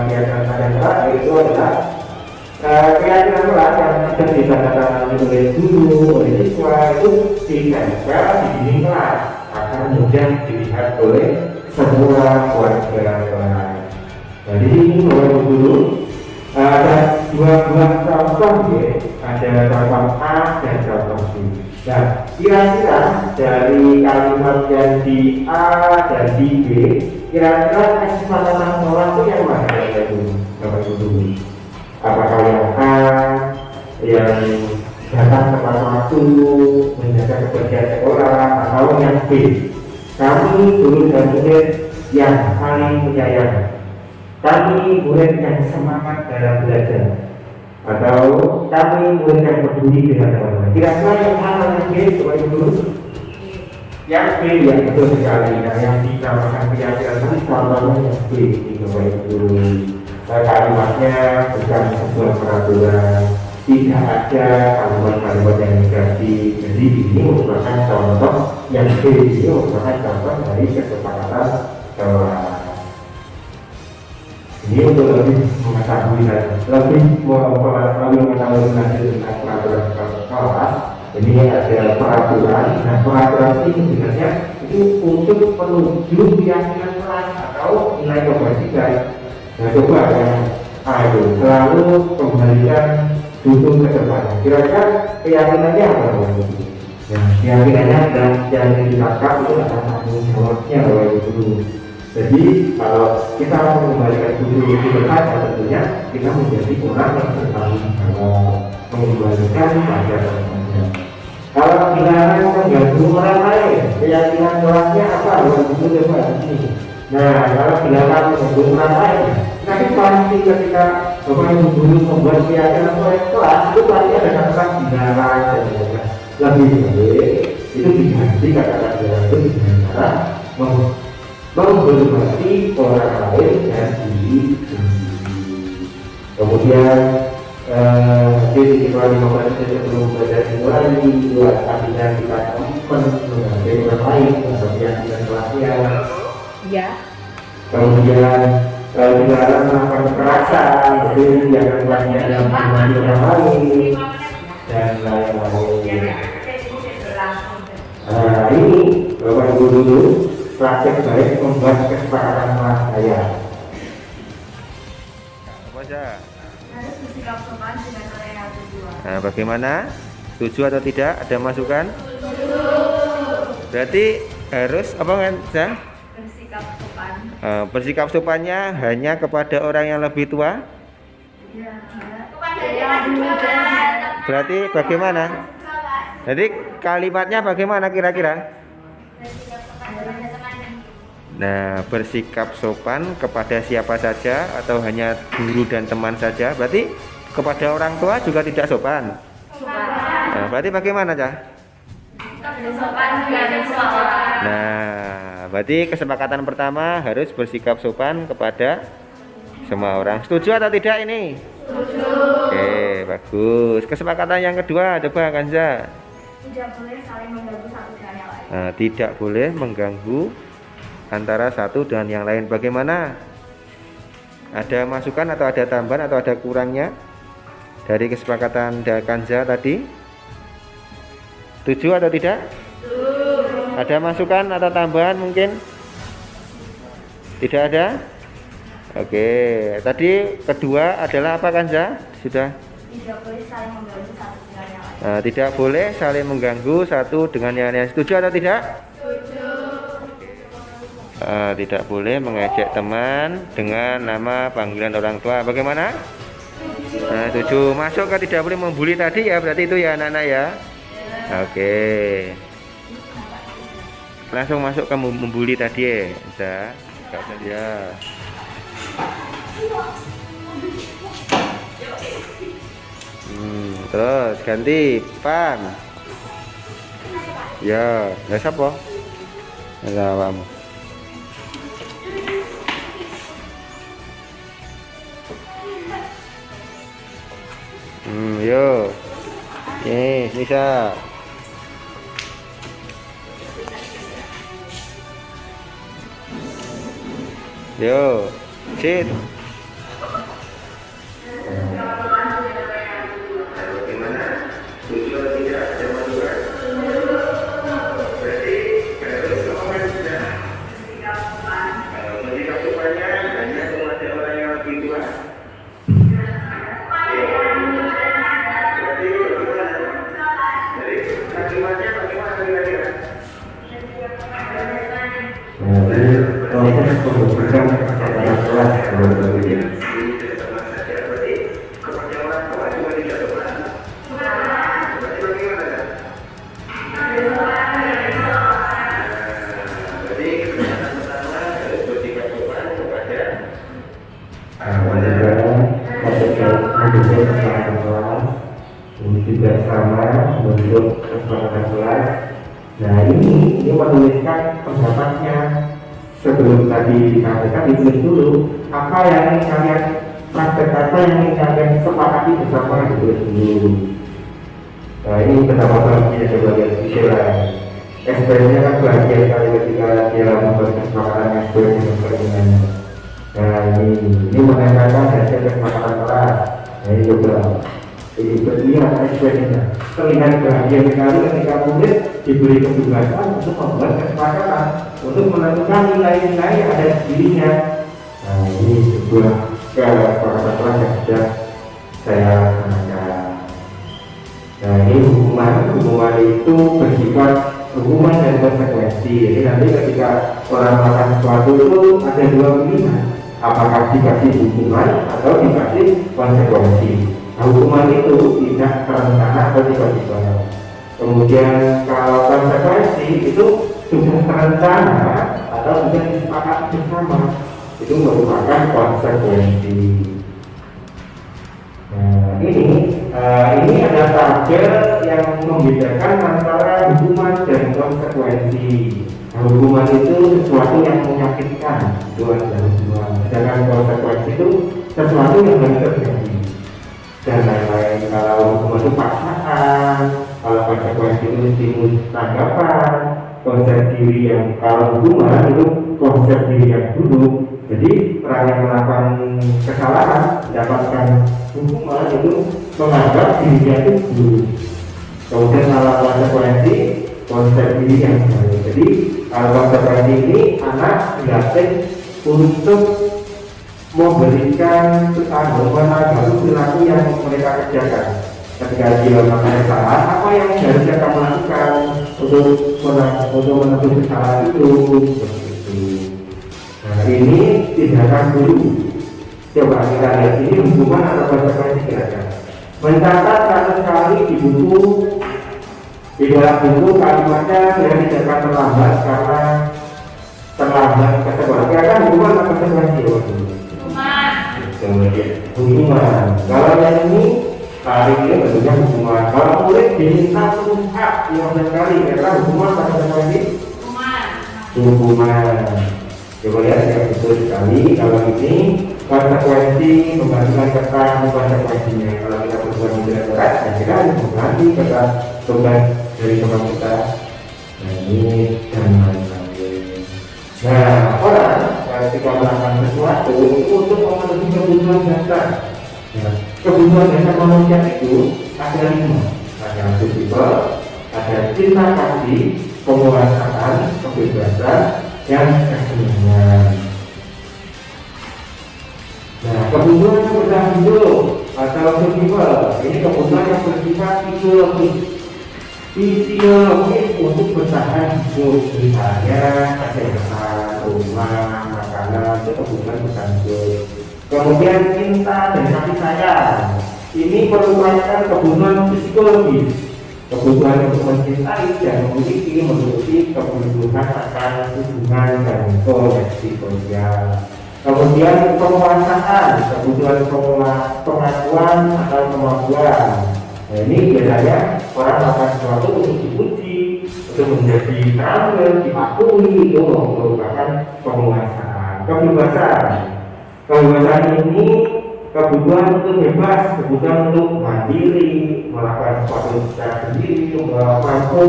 keyakinan kelas yang terakhir itu adalah keyakinan kelas yang sudah ditandatangani oleh guru, oleh siswa itu ditempel di dinding kelas akan mudah dilihat oleh semua warga kelas. Nah, di sini Bapak Guru ada 2 buah contoh ya, ada contoh A dan contoh B. Nah, kira-kira dari kalimat yang di A dan di B, kira-kira kesepakatan orang itu yang mana ya Bapak Guru? Apakah yang A yang datang tepat waktu, menjaga kebersihan sekolah, atau yang B kami guru dan murid yang saling menyayang, kami murid yang semangat dalam belajar, atau kami murid yang peduli dengan teman-teman? Kira-kira yang mana yang B Bapak Ibu? Yang B ya, betul sekali. Nah, yang dinamakan keyakinan itu contohnya yang B Bapak Ibu. Kalimatnya bukan sebuah peraturan, tidak ada kalimat-kalimat yang negatif. Jadi ini merupakan contoh yang ini merupakan contoh dari kesepakatan kelas. Ini untuk lebih mengetahui dan lebih mengetahui lanjut tentang peraturan kelas. Ini ada peraturan. Nah, peraturan ini sebenarnya itu untuk menuju keyakinan kelas atau nilai kebajikan. Nah, coba yang A itu selalu kembalikan duduk ke depan. Kira-kira keyakinannya apa? Nah, keyakinannya dan yang ditangkap itu akan tanggung jawabnya oleh guru. Jadi kalau kita mengembalikan duduk ke depan, tentunya kita menjadi orang yang bertanggung jawab, mengembalikan pada teman-teman. Kalau dilarang mengganggu orang lain, keyakinan kelasnya apa? Bukan itu coba di sini. Nah, kalau dilakukan mengganggu orang lain, tapi pasti ketika Bapak Ibu guru membuat keyakinan oleh kelas, itu pasti ada kata-kata dilarang dan lain-lain. Lebih baik itu diganti kata-kata dilarang itu dengan cara menghormati orang lain dan diri sendiri. Kemudian di sekitar 5 menit sebelum belajar dimulai, buat artinya kita menghargai orang lain, kemudian kita kelasnya. Ya. Kemudian dilarang melakukan kekerasan, jadi jangan banyak yang menghormati orang lain dan lain-lain. Nah, ini Bapak Ibu dulu praktek baik membuat kesepakatan kelas saya. Apa aja? Harus bersikap sopan dengan orang yang berdua. Nah, bagaimana? Setuju atau tidak? Ada masukan? Berarti harus apa kan? Bersikap sopan. Bersikap sopannya hanya kepada orang yang lebih tua. Ya. Kepada yang muda. Berarti bagaimana? Jadi kalimatnya bagaimana kira-kira? Nah, bersikap sopan kepada siapa saja atau hanya guru dan teman saja? Berarti kepada orang tua juga tidak sopan. Nah, berarti bagaimana, Cah? Sopan dengan semua orang. Nah, berarti kesepakatan pertama harus bersikap sopan kepada semua orang. Setuju atau tidak ini? Setuju. Oke, bagus. Kesepakatan yang kedua, coba Kanza. Tidak boleh saling mengganggu satu dengan yang lain. Nah, tidak boleh mengganggu antara satu dengan yang lain. Bagaimana? Ada masukan atau ada tambahan atau ada kurangnya dari kesepakatan Kanza tadi? Setuju atau tidak? Setuju. Ada masukan atau tambahan mungkin? Tidak ada? Oke, tadi kedua adalah apa Kanza? Sudah? Tidak boleh saling mengganggu satu dengan yang lain. Nah, tidak boleh saling mengganggu satu dengan yang lain. Setuju atau tidak? Setuju. Tidak boleh mengejek teman dengan nama panggilan orang tua. Bagaimana? Nah, setuju. Masuk ke tidak boleh membuli tadi ya, berarti itu ya anak-anak ya. Oke. Langsung masuk ke membuli tadi ya. Bisa. Ya. Terus ganti pan. Ya, siapa? Kamu. Yo. Yes, bisa. Yo, sit. Juga sama bentuk kesepakatan kelas. Nah ini menuliskan pendapatnya sebelum tadi disampaikan, ditulis dulu apa yang ingin kalian praktek, apa yang ingin kalian sepakati bersama, ditulis dulu. Nah ini pendapatan kita coba lihat visual. Ekspresinya kan bahagia sekali ketika dia membuat kesepakatan yang sesuai dengan keinginannya. Nah ini menandakan hasil kesepakatan kelas. Nah ini coba. Ini berlihat ekspresinya, terlihat bahagia sekali ketika murid diberi kebebasan untuk membuat kesepakatan, untuk menentukan nilai-nilai yang ada di dirinya. Nah ini sebuah kesepakatan kelas yang sudah saya lakukan. Nah ini hukuman itu bersifat hukuman dan konsekuensi. Jadi nanti ketika orang melakukan sesuatu itu ada dua pilihan, apakah dikasih hukuman atau dikasih konsekuensi. Nah, hukuman itu tidak terencana atau tiba-tiba. Kemudian kalau konsekuensi itu sudah terencana atau sudah disepakati bersama, itu merupakan konsekuensi. Nah, ini ada tabel yang membedakan antara hukuman dan konsekuensi. Nah, hukuman itu sesuatu yang menyakitkan, itu adalah hukuman. Sedangkan konsekuensi itu sesuatu yang harus terjadi dan lain-lain. Kalau hukuman itu paksaan, kalau konsekuensi itu stimulus tanggapan, konsep diri yang, kalau hukuman itu konsep diri yang buruk. Jadi orang yang melakukan kesalahan mendapatkan hukuman itu menganggap dirinya itu buruk. Kemudian kalau konsekuensi, konsep diri yang baik. Jadi kalau konsekuensi ini anak dilatih untuk memberikan menanggapi perilaku yang mereka kerjakan. Ketika dia melakukan kesalahan, apa yang harusnya kamu lakukan untuk menebus kesalahan itu? Nah, ini tindakan guru. Coba kita lihat ini hukuman atau konsekuensi kira-kira. Mencatat 100 kali di buku, di dalam buku kalimatnya yang tidak akan terlambat karena terlambat kesalahan. Kira-kira hukuman atau konsekuensi? Hukuman. Kalau yang ini hari ini bentuknya hukuman. Kalau murid diminta tuntas 15 kali, kira-kira hukuman atau konsekuensi? Hukuman. Coba lihat yang betul sekali. Kalau ini konsekuensi membandingkan kata konsekuensinya. Kalau kita berbuat tidak berat, saya kira mengganti kata tugas dari teman kita. Nah, ini dan lain-lain. Nah, orang ketika melakukan sesuatu itu untuk memenuhi kebutuhan dasar. Nah, kebutuhan dasar manusia itu ada 5. Ada sosial, ada cinta kasih, penguasaan, kebebasan, yang kesenangan. Nah, kebutuhan yang bertanggung atau sosial ini kebutuhan yang bersifat fisiologis untuk bertahan hidup, misalnya kesehatan, rumah, makanan, itu kebutuhan bertanggung. Kemudian cinta dan kasih sayang ini merupakan kebutuhan psikologis, kebutuhan untuk mencintai dan memiliki kebutuhan akan hubungan dan koneksi sosial. Kemudian penguasaan, kebutuhan pengakuan atau kemampuan. Nah, ini biasanya orang melakukan sesuatu untuk dipuji, untuk menjadi tampil, diakui, itu merupakan penguasaan. Kebebasan ini kebutuhan untuk bebas, kebutuhan untuk mandiri, melakukan sesuatu secara sendiri, mampu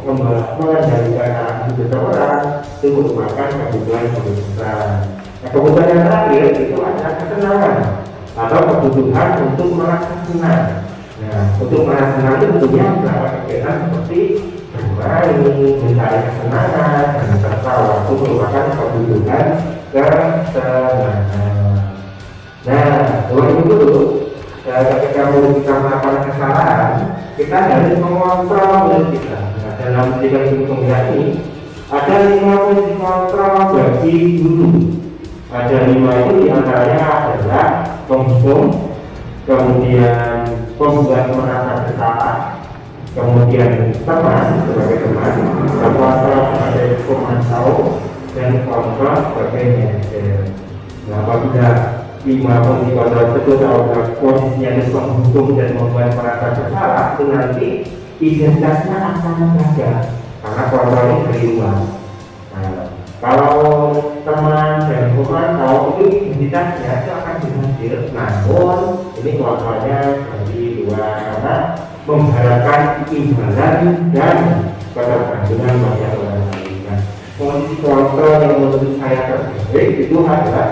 mengendalikan arah hidup seseorang, itu merupakan kebutuhan kebebasan. Nah, kebutuhan yang terakhir itu adalah kesenangan atau kebutuhan untuk merasa senang. Nah, untuk merasa senang itu tentunya beberapa kegiatan seperti bermain, mencari kesenangan, dan tertawa itu merupakan kebutuhan kesenangan. Nah, oleh itu ketika kita melakukan kesalahan, kita harus mengontrol diri kita. Nah, dalam 3 hitung ini ada 5 fungsi kontrol bagi guru. Ada 5 itu diantaranya adalah penghitung, kemudian pembuat merasa bersalah, kemudian teman sebagai teman, kontrol sebagai pemantau, dan kontrol sebagai manajer. Nah, apabila 5 fungsi kontrol itu kalau posisinya itu menghukum dan membuat merasa bersalah, itu nanti identitasnya akan menjaga karena kontrolnya dari luar. Nah, kalau teman dan pemantau itu identitasnya itu akan dihadir, namun ini kontrolnya dari luar karena mengharapkan imbalan dan ketergantungan banyak orang lain. Nah, posisi kontrol yang menurut saya terbaik itu adalah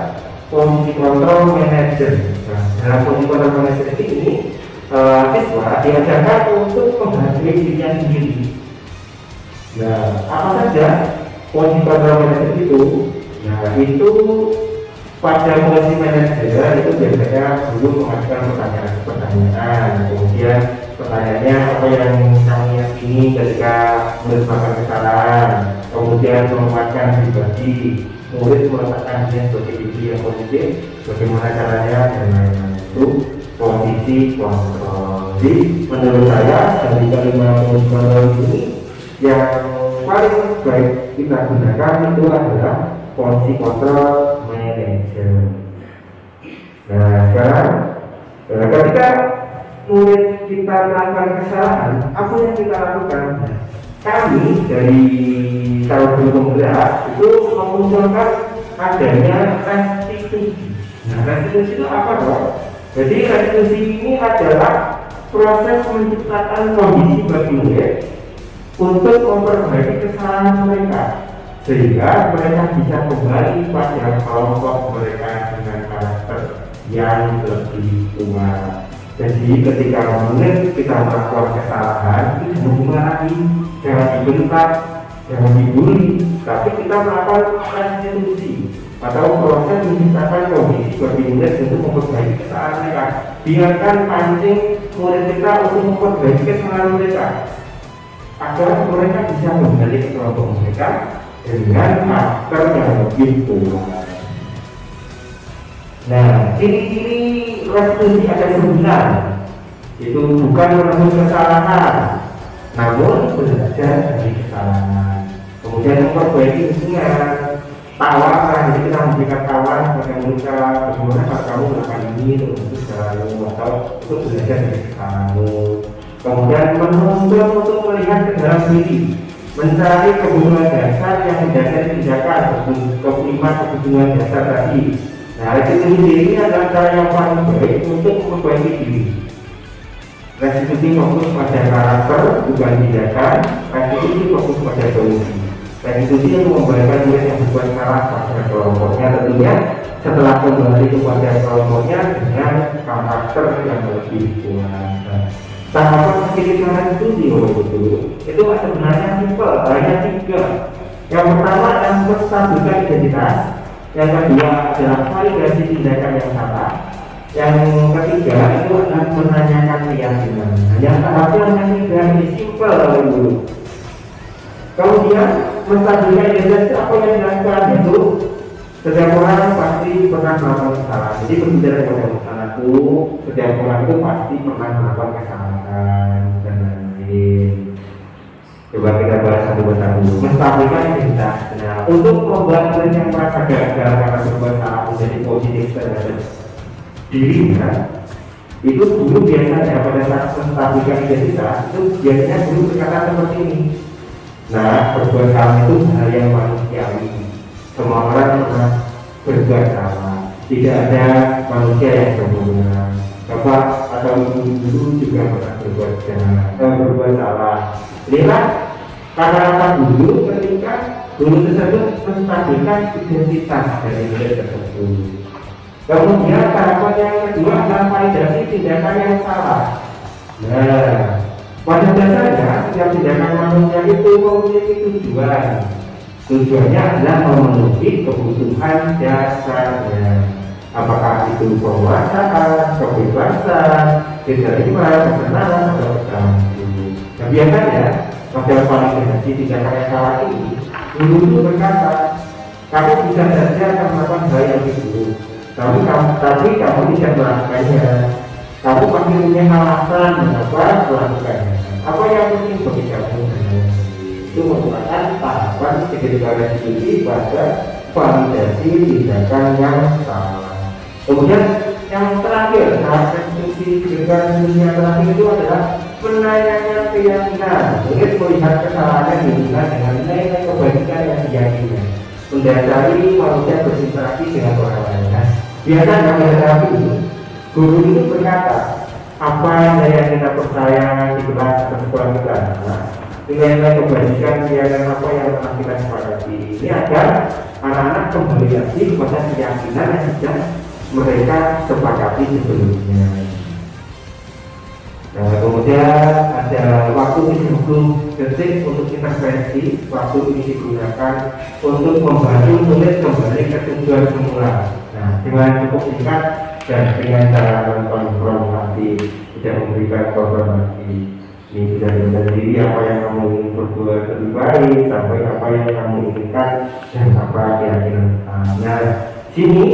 posisi kontrol manajer. Nah, dalam posisi kontrol manajer ini siswa diajarkan untuk menghargai dirinya sendiri. Nah, apa saja posisi kontrol manajer itu? Nah, itu pada posisi manajer itu biasanya dulu mengajukan pertanyaan, kemudian pertanyaannya apa yang kami yakini ketika melakukan kesalahan, kemudian menempatkan pribadi, murid meletakkan dia sebagai diri yang positif, bagaimana caranya dan lain-lain. Itu posisi kontrol. Jadi menurut saya dari kelima posisi kontrol ini yang paling baik kita gunakan itu adalah porsi kontrol manager. Nah sekarang ketika murid kita melakukan kesalahan, apa yang kita lakukan? Kami dari tahun 2011 itu memunculkan adanya restitusi. Nah restitusi itu apa dong? Jadi restitusi ini adalah proses menciptakan kondisi bagi murid untuk memperbaiki kesalahan mereka sehingga mereka bisa kembali pada kelompok mereka dengan karakter yang lebih kuat. Jadi ketika murid kita melakukan kesalahan itu jangan dimarahi, jangan dibentak, jangan dibully, tapi kita melakukan restitusi atau proses menciptakan kondisi bagi murid untuk memperbaiki kesalahan mereka. Biarkan pancing murid kita untuk memperbaiki kesalahan mereka agar mereka bisa kembali ke kelompok mereka dengan karakter yang lebih kuat. Nah, ciri-ciri restitusi ada 9. Itu bukan menebus kesalahan, namun belajar dari kesalahan. Kemudian memperbaiki hubungan, tawaran. Jadi kita memberikan tawaran kepada mereka, bagaimana kalau kamu melakukan ini untuk kesalahanmu atau untuk belajar dari kesalahanmu. Kemudian menuntut untuk melihat ke dalam diri, mencari kebutuhan dasar yang mendasari tindakan, kebutuhan dasar tadi. Nah, restitusi diri ini adalah cara yang paling baik untuk memperbaiki diri. Restitusi fokus pada karakter, bukan tindakan. Restitusi fokus pada solusi. Restitusi yang membalikkan murid yang berbuat salah pada kelompoknya, tentunya setelah kembali kepada kelompoknya dengan karakter yang lebih kuat. Tahapan ketika restitusi itu sebenarnya simpel, hanya 3. Yang pertama adalah menstabilkan identitas. Yang kedua adalah validasi tindakan yang salah. Yang ketiga itu adalah menanyakan keyakinan. Yang tahapnya hanya 3 ini simpel dulu. Kemudian menstabilkan identitas itu apa yang dilakukan? Yaitu setiap orang pasti pernah melakukan kesalahan. Jadi berbicara dengan kesalahanku, setiap orang itu pasti pernah melakukan kesalahan dan lain-lain. Coba kita bahas satu persatu. Menstabilkan identitas. Nah, untuk membuat murid yang merasa gagal karena berbuat salah menjadi positif terhadap dirinya, itu dulu biasanya pada saat menstabilkan identitas itu biasanya dulu berkata seperti ini. Nah, berbuat salah itu hal yang manusiawi. Semua orang pernah berbuat salah. Tidak ada manusia yang sempurna. Bapak atau ibu juga pernah berbuat salah. Inilah kata-kata guru ketika guru tersebut menstabilkan identitas dari murid tersebut. Kemudian tahapan yang kedua adalah validasi tindakan yang salah. Nah, pada dasarnya setiap tindakan manusia itu memiliki tujuan. Tujuannya adalah memenuhi kebutuhan dasarnya. Apakah itu penguasaan, kebebasan, keterima, kesenangan, atau keselamatan. Nah, biasanya pada validasi tindakan yang salah ini, guru itu berkata, kamu bisa saja akan melakukan hal yang buruk, tapi kamu tidak melakukannya. Kamu pasti punya alasan mengapa melakukannya. Apa yang penting bagi kamu? Itu merupakan tahapan ketika restitusi pada validasi tindakan yang salah. Kemudian yang terakhir, tahap restitusi dengan dunia terakhir itu adalah menanyakan keyakinan. Murid melihat kesalahan hubungan dengan nilai kebaikan yang diyakini, mendasari manusia berinteraksi dengan orang lain. Biasanya pada itu guru itu berkata, apa yang kita percaya di kelas atau sekolah kita, nilai kebaikan dan apa yang pernah kita sepakati. Ini agar anak-anak kembali lagi kepada keyakinan yang sudah mereka sepakati sebelumnya. Nah, kemudian ada waktu 30 detik untuk intervensi. Waktu ini digunakan untuk membantu murid kembali ke tujuan semula. Nah, dengan cukup singkat dan dengan cara konfrontasi, tidak memberikan konfrontasi. Ini sudah sendiri apa yang kamu ingin berbuat lebih baik, sampai apa yang kamu inginkan dan apa keyakinan. Nah, sini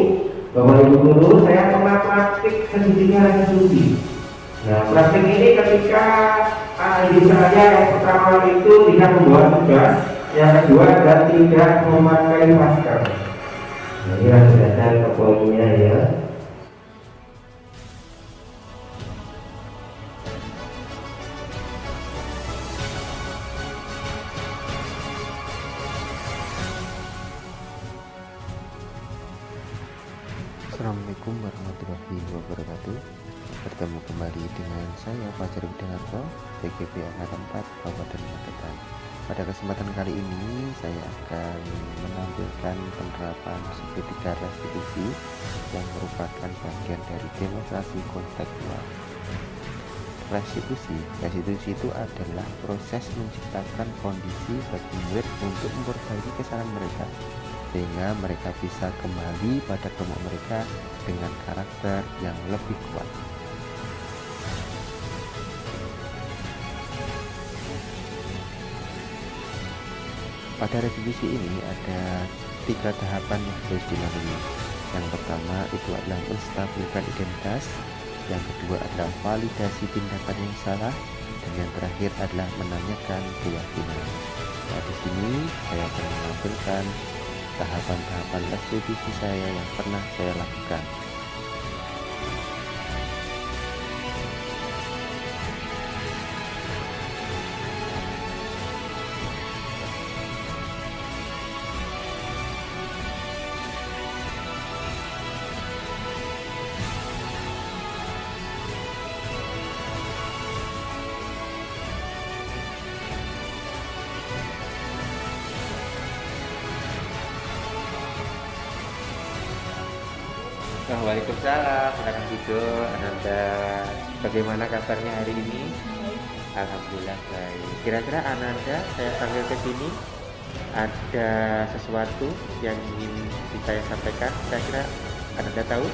Bapak Ibu Guru, saya pernah praktik sedikitnya restitusi. Nah, praktik ini ketika adik saya yang pertama itu tidak membuat tugas, yang kedua adalah tidak memakai masker. Nah, ini langsung saja ke poinnya ya. Assalamualaikum warahmatullahi wabarakatuh. Bertemu kembali dengan saya Fajar Widianto, PGB Angkatan 4 Kabupaten Magetan. Pada kesempatan kali ini saya akan menampilkan penerapan segitiga restitusi yang merupakan bagian dari demonstrasi kontekstual. Restitusi itu adalah proses menciptakan kondisi bagi murid untuk memperbaiki kesalahan mereka, sehingga mereka bisa kembali pada kelompok mereka dengan karakter yang lebih kuat. Pada restitusi ini ada 3 tahapan yang harus dilalui. Yang pertama itu adalah menstabilkan identitas, yang kedua adalah validasi tindakan yang salah, dan yang terakhir adalah menanyakan keyakinan. Nah, di sini saya akan menampilkan tahapan-tahapan restitusi saya yang pernah saya lakukan. Waalaikumsalam, silakan duduk. Ananda, bagaimana kabarnya hari ini? Alhamdulillah baik. Kira-kira Ananda saya panggil ke sini ada sesuatu yang ingin saya sampaikan. Kira-kira Ananda tahu?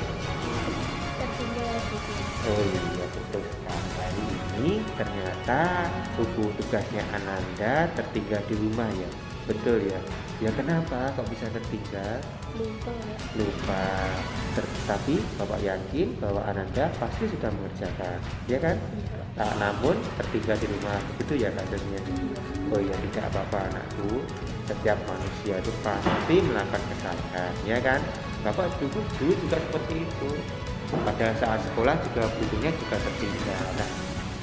Oh iya betul sekali. Hari ini ternyata buku tugasnya Ananda tertinggal di rumah ya. Betul ya. Ya kenapa kok bisa tertinggal? Lupa. Tetapi Bapak yakin bahwa Ananda pasti sudah mengerjakan, ya kan? Namun tertinggal di rumah, begitu ya kasusnya. Oh ya tidak apa-apa anakku. Setiap manusia itu pasti melakukan kesalahan, ya kan? Bapak dulu juga seperti itu. Pada saat sekolah juga bukunya juga tertinggal. Nah,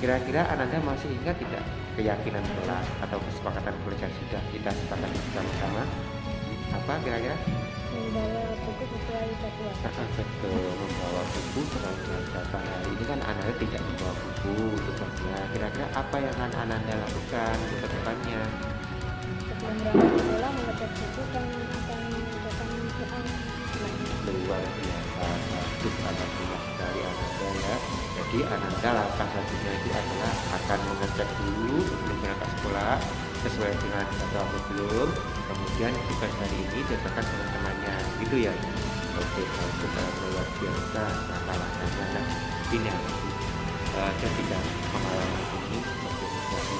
kira-kira Ananda masih ingat tidak keyakinan kelas atau kesepakatan belajar sudah kita sepakati bersama-sama? Apa kira-kira? Membawa buku sesuai jadwal. Betul, membawa buku sesuai jadwal. Hari ini kan Ananda tidak membawa buku tugasnya. Kira-kira apa yang akan Ananda lakukan untuk kedepannya? Sebelum berangkat sekolah mengecek buku dan akan mengerjakan soal. Luar biasa, bagus, alhamdulillah sekali Ananda ya. Jadi Ananda langkah selanjutnya itu adalah akan mengecek dulu sebelum berangkat sekolah sesuai dengan jadwal atau belum. Kemudian tugas hari ini dikerjakan teman-temannya, gitu ya. Oke, kita luar biasa langkah-langkahnya. Nah, ini ketika pengalaman ini sebagai sesuatu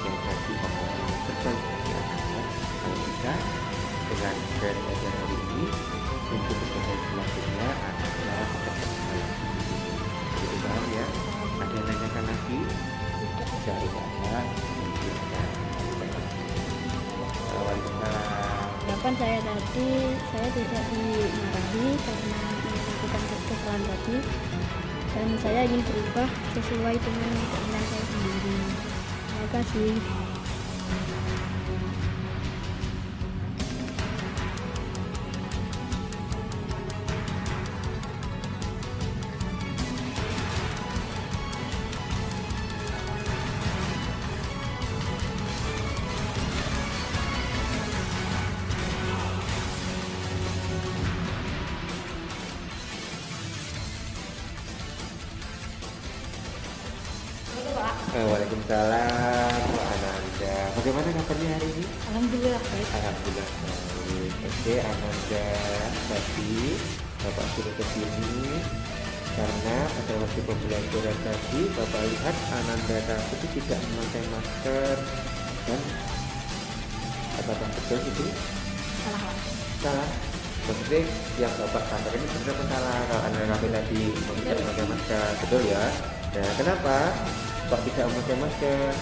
yang jadi pengalaman yang terbaik bagi Ananda. Kalau bisa dengan grand belajar hari ini untuk kejadian selanjutnya adalah bekerja gitu paham ya. Ada yang nanyakan lagi? Cari apa? Harapan saya tadi, saya tidak dimarahi karena melakukan kesalahan tadi, dan saya ingin berubah sesuai dengan keinginan saya sendiri. Terima kasih. Waalaikumsalam Pak Ananda. Bagaimana kabarnya hari ini? Alhamdulillah baik. Alhamdulillah baik. Oke Ananda, tadi Bapak suruh ke sini karena pada waktu pembelajaran tadi Bapak lihat Ananda tadi tidak memakai masker dan apakah betul itu? Salah. Maksudnya yang Bapak katakan ini benar salah kalau Ananda tadi tidak memakai masker, betul ya? Nah kenapa? Kok tidak memakai masker?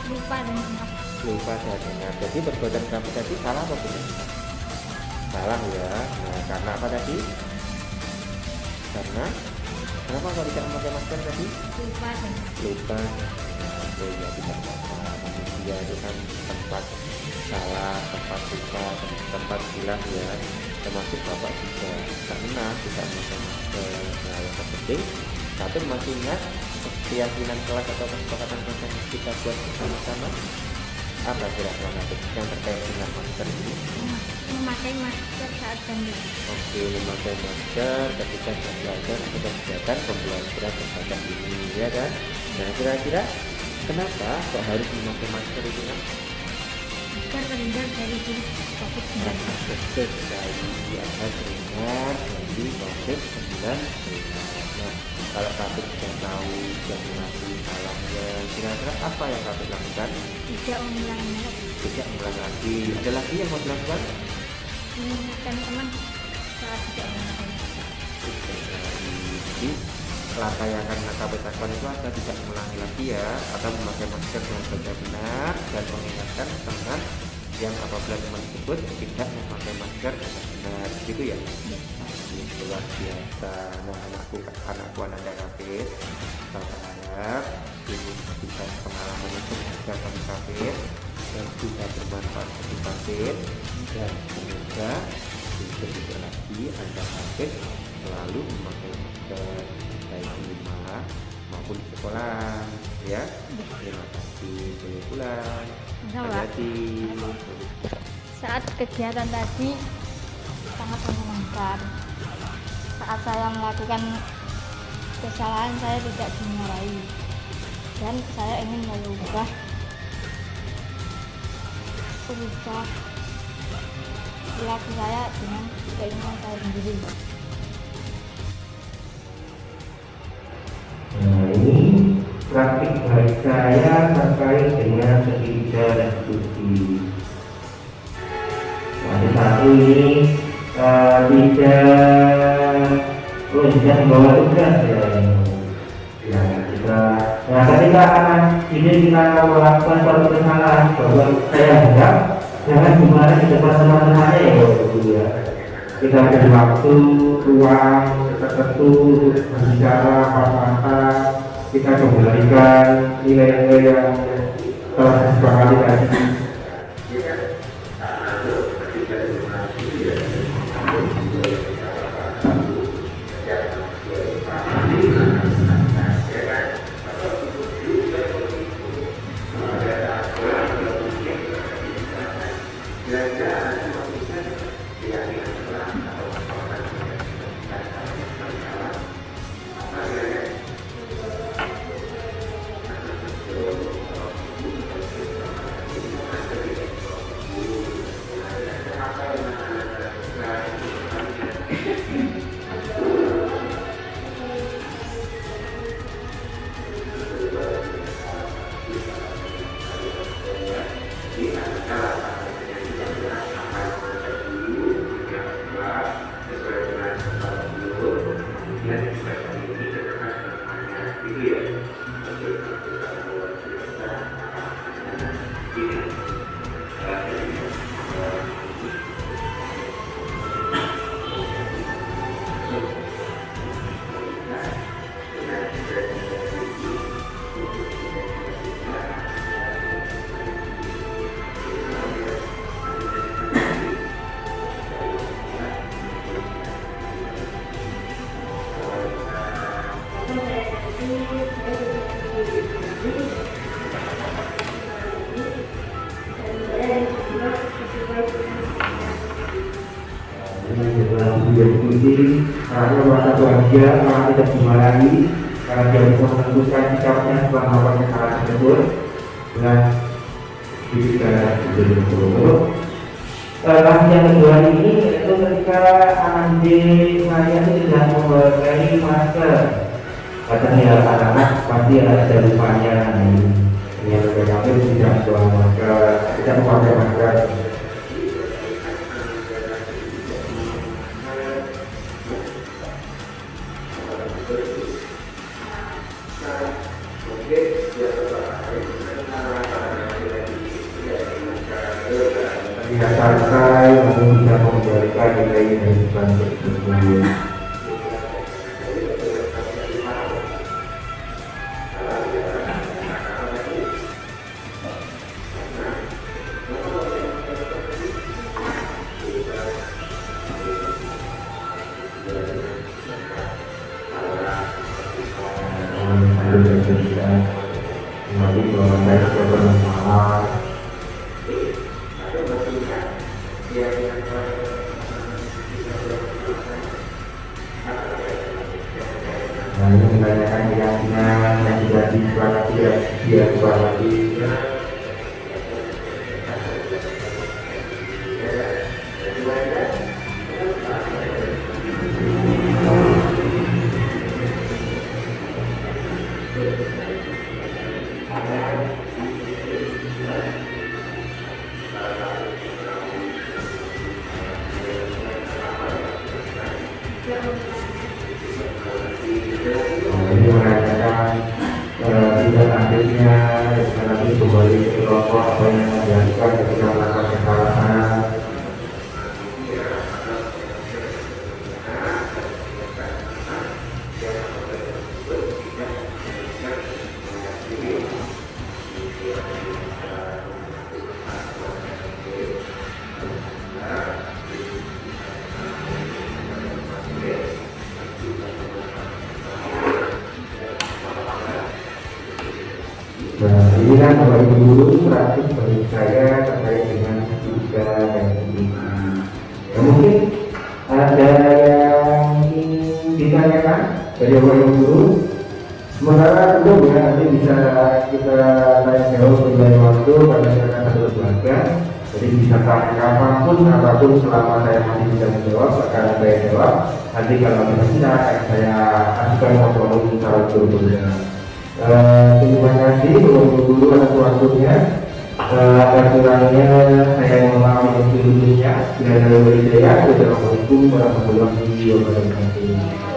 Lupa dan ingat. Lupa dan ingat. Jadi perbuatan kamu tadi salah apa benar? salah ya. Nah, karena apa tadi? Karena kenapa kalau tidak memakai masker tadi? Lupa. Oh ya, tidak apa-apa. Manusia itu kan tempat salah, tempat lupa, tempat hilang ya. Termasuk bapak juga karena tidak memakai masker. Nah, yang terpenting satu masih ingat keyakinan kelas atau kesepakatan kelas yang kita buat bersama-sama. Apa kira-kira nanti yang terkait dengan masker ini? Memakai masker saat belajar. Oke, memakai masker ketika belajar atau kegiatan pembelajaran terbatas ini, ya kan? Nah, kira-kira kenapa kok harus memakai masker itu kan? Agar terhindar dari virus COVID-19. Betul sekali, agar terhindar dari COVID-19. Nah, kalau Kapit sudah tahu dan mengakui salahnya, kira-kira apa yang Kapit lakukan? Tidak mengulangi lagi. Tidak mengulang lagi. Ada lagi yang mau dilakukan? Mengingatkan teman saat tidak memakai masker. Jadi langkah yang akan Kapit lakukan itu adalah tidak mengulangi lagi ya, atau memakai masker dengan benar-benar dan mengingatkan teman yang apabila teman tersebut tidak memakai masker dengan benar, gitu ya. Luar biasa. Nah, anakku Ananda Kapit, saya berharap ini bisa pengalaman yang berharga bagi Kapit dan bisa bermanfaat bagi Kapit, dan semoga tidak lagi Anda Kapit selalu memakai masker baik di rumah maupun di sekolah ya. Terima kasih. Boleh pulang. Hati-hati. Saat kegiatan tadi sangat menyenangkan. Saat saya melakukan kesalahan, saya tidak dimarahi dan saya ingin merubah perilaku saya dengan keinginan saya sendiri. Nah, ini praktik baik saya terkait dengan ketiga dan studi. Nah, di satu ini tidak membawa tugas ya kita. Nah, ketika anak ini kita melakukan suatu kesalahan, bahwa saya harap jangan dimarahi di depan teman-temannya ya. Kita beri waktu, ruang tertentu untuk berbicara, apa-apa. Kita kembalikan nilai-nilai yang telah disepakati tadi. Karena merasa bahagia karena tidak dimarahi, karena dia bisa menentukan sikapnya setelah melakukan kesalahan tersebut dengan bisa berbentuk. Kasus yang kedua ini itu ketika Andi saya sudah memakai masker. Katanya anak-anak pasti ada lupanya yang mereka tidak bawa masker, tidak memakai masker. tidak santai, lalu bisa mengembalikan nilai dari iklan tersebut. Kembali ke bermasalah. Nah, ini menanyakan keyakinan yang tidak disepakati dan tidak disepakati. Ini menanyakan tidak lanjutnya nanti kembali ke kelompok apa yang dilakukan ketika melakukan kesalahan. Nah, ini kan Bapak Ibu guru praktis bagi saya terkait dengan etika dan etika. Ya, mungkin ada yang ingin ditanyakan dari Bapak Ibu guru. Sementara tentu ya nanti bisa kita tanya jawab berbagai waktu karena kita akan satu lembaga. Jadi bisa tanya apapun selama saya masih bisa menjawab akan saya jawab. Nanti kalau bisa akan saya ajukan ngobrol secara guru-gurunya. Terima kasih untuk guru atas waktunya. Atas kurangnya saya mohon maaf untuk sebelumnya. Bila ada yang berbeda, wassalamualaikum warahmatullahi wabarakatuh.